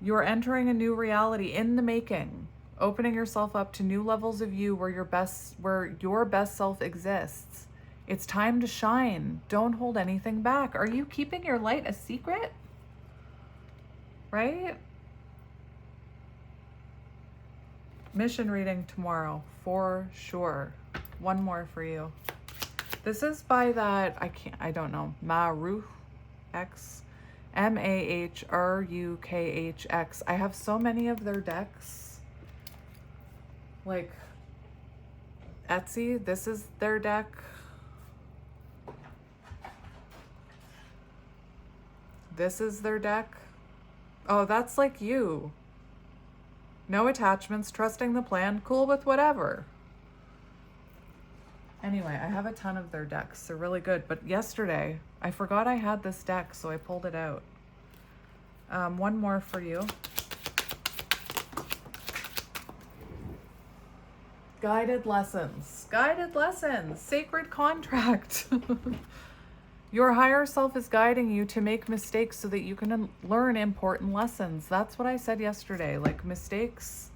Speaker 1: You're entering a new reality in the making, opening yourself up to new levels of you where your best self exists. It's time to shine. Don't hold anything back. Are you keeping your light a secret? Right? Mission reading tomorrow, for sure. One more for you. This is by that, I don't know, Mahrukhx, Mahrukkhx. I have so many of their decks. Like, Etsy, this is their deck. This is their deck. Oh, that's like you. No attachments, trusting the plan, cool with whatever. Anyway, I have a ton of their decks. They're really good. But yesterday, I forgot I had this deck, so I pulled it out. One more for you. Guided lessons. Guided lessons. Sacred contract. Your higher self is guiding you to make mistakes so that you can learn important lessons. That's what I said yesterday. Like, mistakes.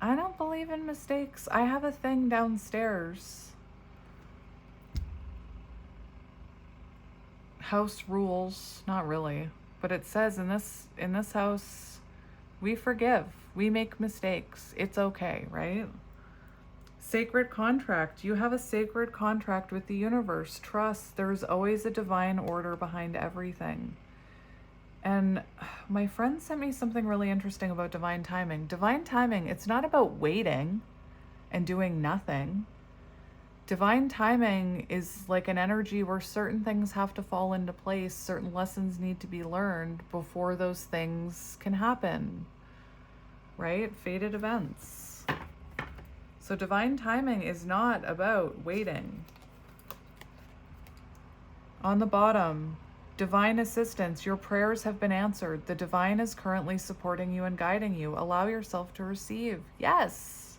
Speaker 1: I don't believe in mistakes. I have a thing downstairs. House rules. Not really. But it says in this house, we forgive. We make mistakes. It's okay, right? Sacred contract. You have a sacred contract with the universe. Trust. There's always a divine order behind everything. And my friend sent me something really interesting about divine timing. Divine timing, it's not about waiting and doing nothing. Divine timing is like an energy where certain things have to fall into place, certain lessons need to be learned before those things can happen, right? Fated events. So divine timing is not about waiting. On the bottom, divine assistance. Your prayers have been answered. The divine is currently supporting you and guiding you. Allow yourself to receive. Yes.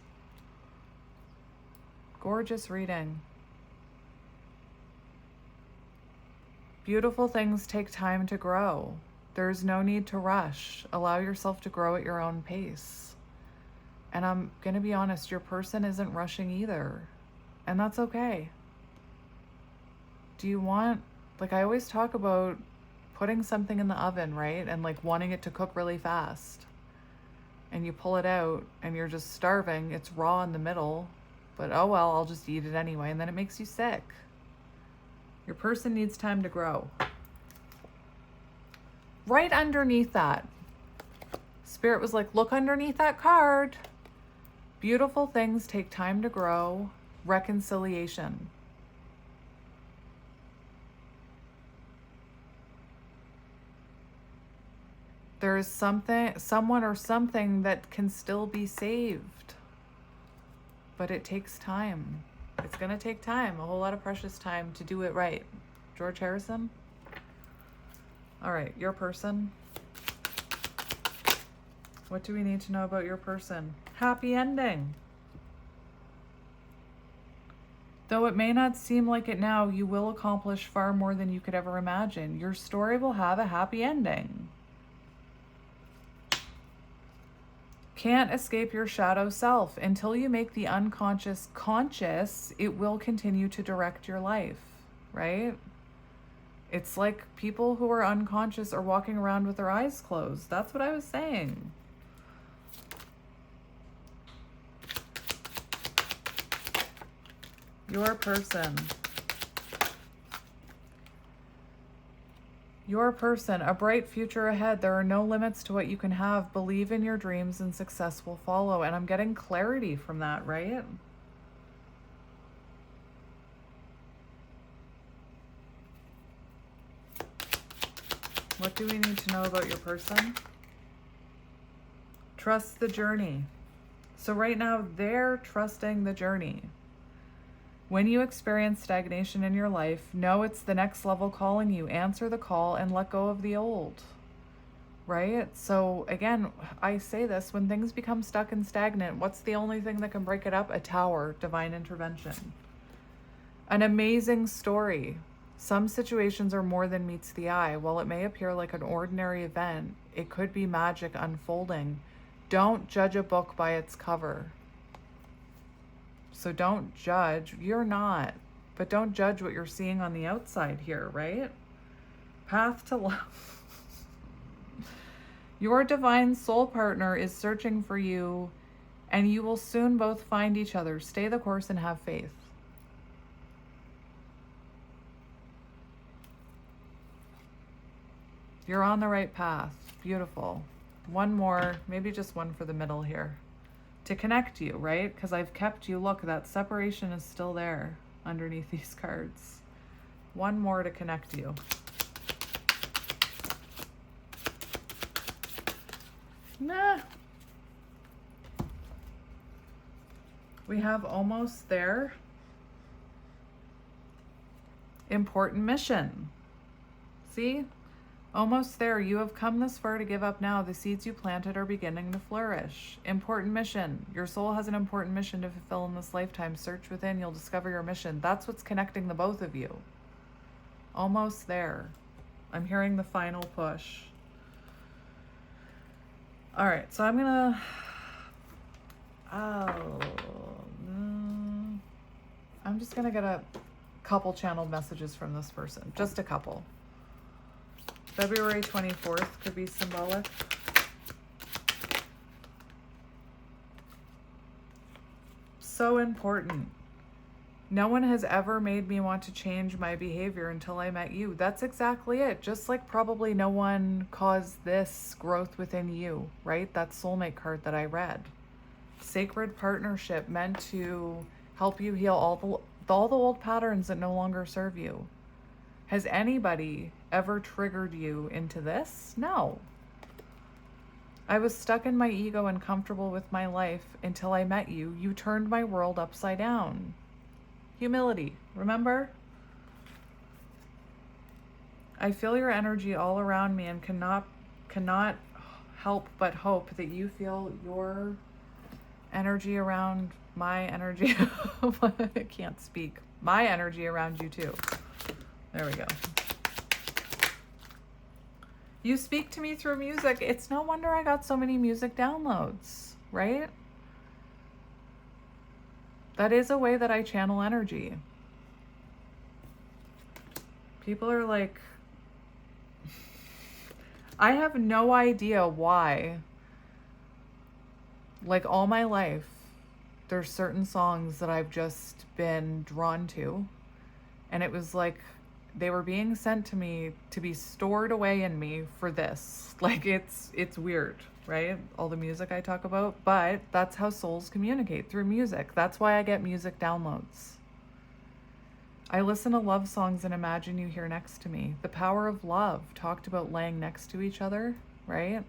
Speaker 1: Gorgeous reading. Beautiful things take time to grow. There's no need to rush. Allow yourself to grow at your own pace. And I'm going to be honest, your person isn't rushing either. And that's okay. Do you want, like, I always talk about putting something in the oven, right? And like wanting it to cook really fast. And you pull it out and you're just starving. It's raw in the middle, but oh well, I'll just eat it anyway. And then it makes you sick. Your person needs time to grow. Right underneath that, Spirit was like, look underneath that card. Beautiful things take time to grow. Reconciliation. There is someone or something that can still be saved. But it takes time. It's going to take time, a whole lot of precious time to do it right. George Harrison? All right, your person. What do we need to know about your person? Happy ending. Though it may not seem like it now, you will accomplish far more than you could ever imagine. Your story will have a happy ending. Can't escape your shadow self. Until you make the unconscious conscious, it will continue to direct your life, right? It's like people who are unconscious are walking around with their eyes closed. That's what I was saying. Your person. Your person, a bright future ahead. There are no limits to what you can have. Believe in your dreams and success will follow. And I'm getting clarity from that, right? What do we need to know about your person? Trust the journey. So right now, they're trusting the journey. When you experience stagnation in your life, know it's the next level calling you. Answer the call and let go of the old, right? So again, I say this, when things become stuck and stagnant, what's the only thing that can break it up? A tower, divine intervention. An amazing story. Some situations are more than meets the eye. While it may appear like an ordinary event, it could be magic unfolding. Don't judge a book by its cover. So don't judge. You're not. But don't judge what you're seeing on the outside here, right? Path to love. Your divine soul partner is searching for you, and you will soon both find each other. Stay the course and have faith. You're on the right path. Beautiful. One more, maybe just one for the middle here. To connect you, right? Because I've kept you. Look, that separation is still there underneath these cards. One more to connect you. Nah. We have almost there. Important mission. See? Almost there. You have come this far to give up now. The seeds you planted are beginning to flourish. Important mission. Your soul has an important mission to fulfill in this lifetime. Search within. You'll discover your mission. That's what's connecting the both of you. Almost there. I'm hearing the final push. All right. So I'm going to... I'm just going to get a couple channeled messages from this person. Just a couple. February 24th could be symbolic. So important. No one has ever made me want to change my behavior until I met you. That's exactly it. Just like probably no one caused this growth within you, right? That soulmate card that I read. Sacred partnership meant to help you heal all the old patterns that no longer serve you. Has anybody ever triggered you into this? No. I was stuck in my ego and comfortable with my life until I met you. You turned my world upside down. Humility, remember? I feel your energy all around me and cannot help but hope that you feel your energy around my energy. I can't speak. My energy around you too. There we go. You speak to me through music. It's no wonder I got so many music downloads, right? That is a way that I channel energy. People are like, I have no idea why. Like all my life, there's certain songs that I've just been drawn to. And it was like they were being sent to me to be stored away in me for this. Like it's weird, right? All the music I talk about, but that's how souls communicate, through music. That's why I get music downloads. I listen to love songs and imagine you here next to me. The power of love, talked about laying next to each other, right?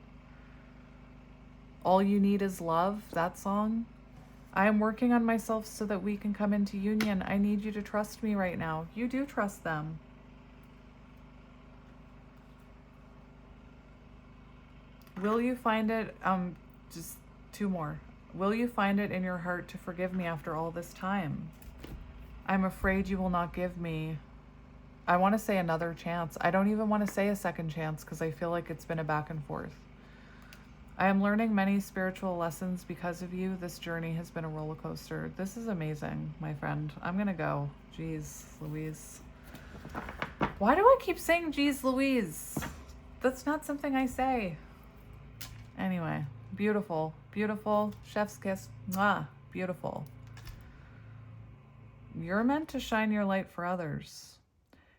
Speaker 1: All you need is love, that song. I am working on myself so that we can come into union. I need you to trust me right now. You do trust them. Will you find it, just two more. Will you find it in your heart to forgive me after all this time? I'm afraid you will not give me, I want to say another chance. I don't even want to say a second chance because I feel like it's been a back and forth. I am learning many spiritual lessons because of you. This journey has been a roller coaster. This is amazing, my friend. I'm going to go. Jeez Louise. Why do I keep saying jeez Louise? That's not something I say. Anyway, beautiful, beautiful. Chef's kiss. Mwah, beautiful. You're meant to shine your light for others.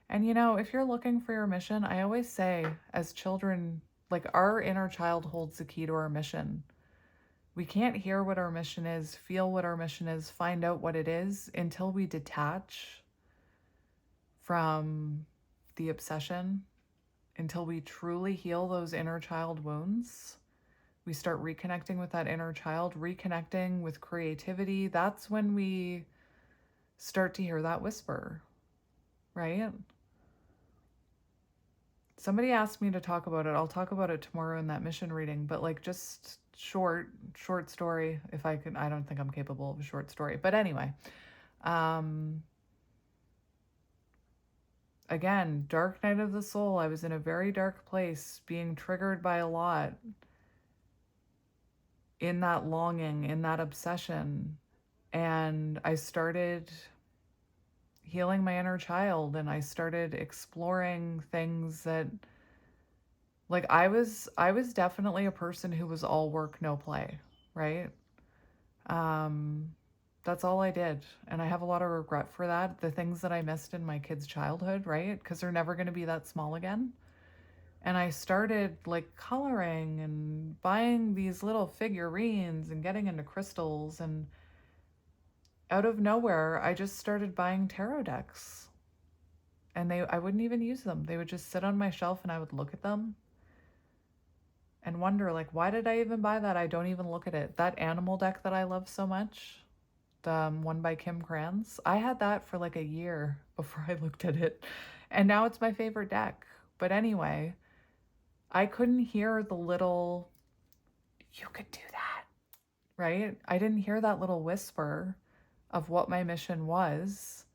Speaker 1: And you know, if you're looking for your mission, I always say, as children, like our inner child holds the key to our mission. We can't hear what our mission is, feel what our mission is, find out what it is until we detach from the obsession, until we truly heal those inner child wounds. We start reconnecting with that inner child, reconnecting with creativity. That's when we start to hear that whisper, right? Somebody asked me to talk about it. I'll talk about it tomorrow in that mission reading, but like just short story if I can. I don't think I'm capable of a short story, but anyway, Again, dark night of the soul. I was in a very dark place, being triggered by a lot, in that longing, in that obsession. And I started healing my inner child, and I started exploring things that, like, I was definitely a person who was all work, no play, right? Um that's all I did, and I have a lot of regret for that. The things that I missed in my kids' childhood, right? Because they're never going to be that small again. And I started like coloring and buying these little figurines and getting into crystals, and out of nowhere I just started buying tarot decks. And I wouldn't even use them. They would just sit on my shelf and I would look at them and wonder, like, why did I even buy that? I don't even look at it. That animal deck that I love so much, the one by Kim Kranz, I had that for like a year before I looked at it. And now it's my favorite deck. But anyway, I couldn't hear the little, you could do that, right? I didn't hear that little whisper of what my mission was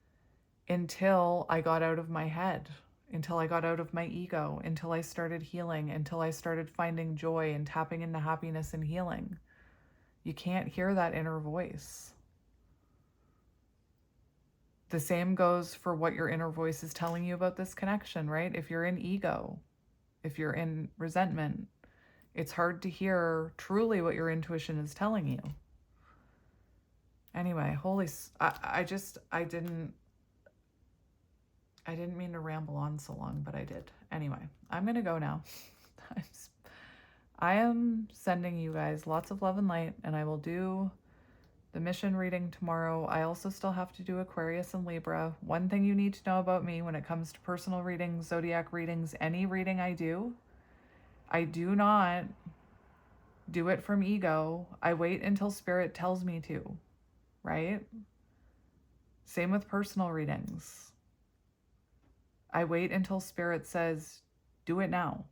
Speaker 1: until I got out of my head, until I got out of my ego, until I started healing, until I started finding joy and tapping into happiness and healing. You can't hear that inner voice. The same goes for what your inner voice is telling you about this connection, right? If you're in ego, if you're in resentment, it's hard to hear truly what your intuition is telling you. Anyway, I didn't mean to ramble on so long, but I did. Anyway, I'm going to go now. I am sending you guys lots of love and light, and I will do the mission reading tomorrow. I also still have to do Aquarius and Libra. One thing you need to know about me when it comes to personal readings, zodiac readings, any reading I do not do it from ego. I wait until spirit tells me to, right? Same with personal readings. I wait until spirit says, do it now.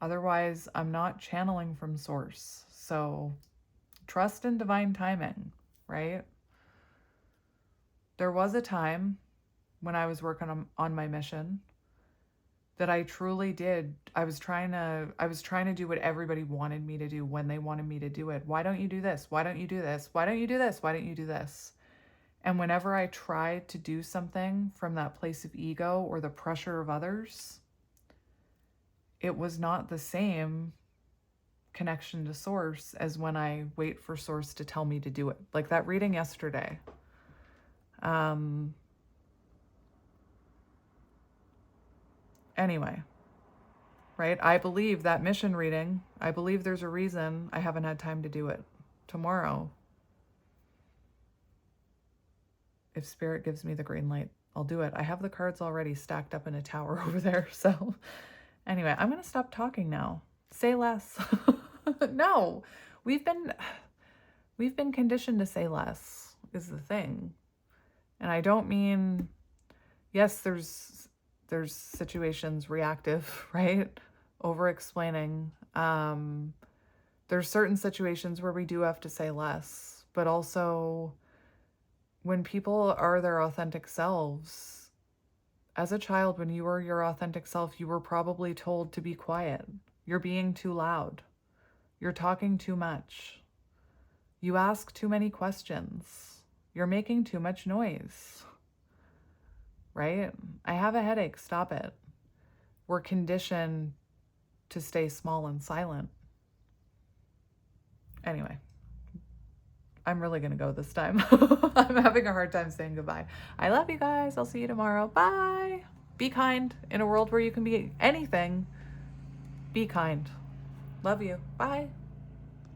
Speaker 1: Otherwise, I'm not channeling from source. So trust in divine timing, right? There was a time when I was working on my mission that I truly did. I was trying to do what everybody wanted me to do when they wanted me to do it. Why don't you do this? Why don't you do this? Why don't you do this? Why don't you do this? And whenever I tried to do something from that place of ego or the pressure of others, it was not the same connection to source as when I wait for source to tell me to do it. Like that reading yesterday. Anyway, right? I believe that mission reading, I believe there's a reason I haven't had time to do it. Tomorrow, if spirit gives me the green light, I'll do it. I have the cards already stacked up in a tower over there. So anyway, I'm going to stop talking now. Say less. No, we've been conditioned to say less is the thing. And I don't mean, yes, there's situations reactive, right? Over explaining. There's certain situations where we do have to say less, but also when people are their authentic selves, as a child, when you were your authentic self, you were probably told to be quiet. You're being too loud. You're talking too much. You ask too many questions. You're making too much noise. Right? I have a headache. Stop it. We're conditioned to stay small and silent. Anyway, I'm really going to go this time. I'm having a hard time saying goodbye. I love you guys. I'll see you tomorrow. Bye. Be kind. In a world where you can be anything, be kind. Love you. Bye.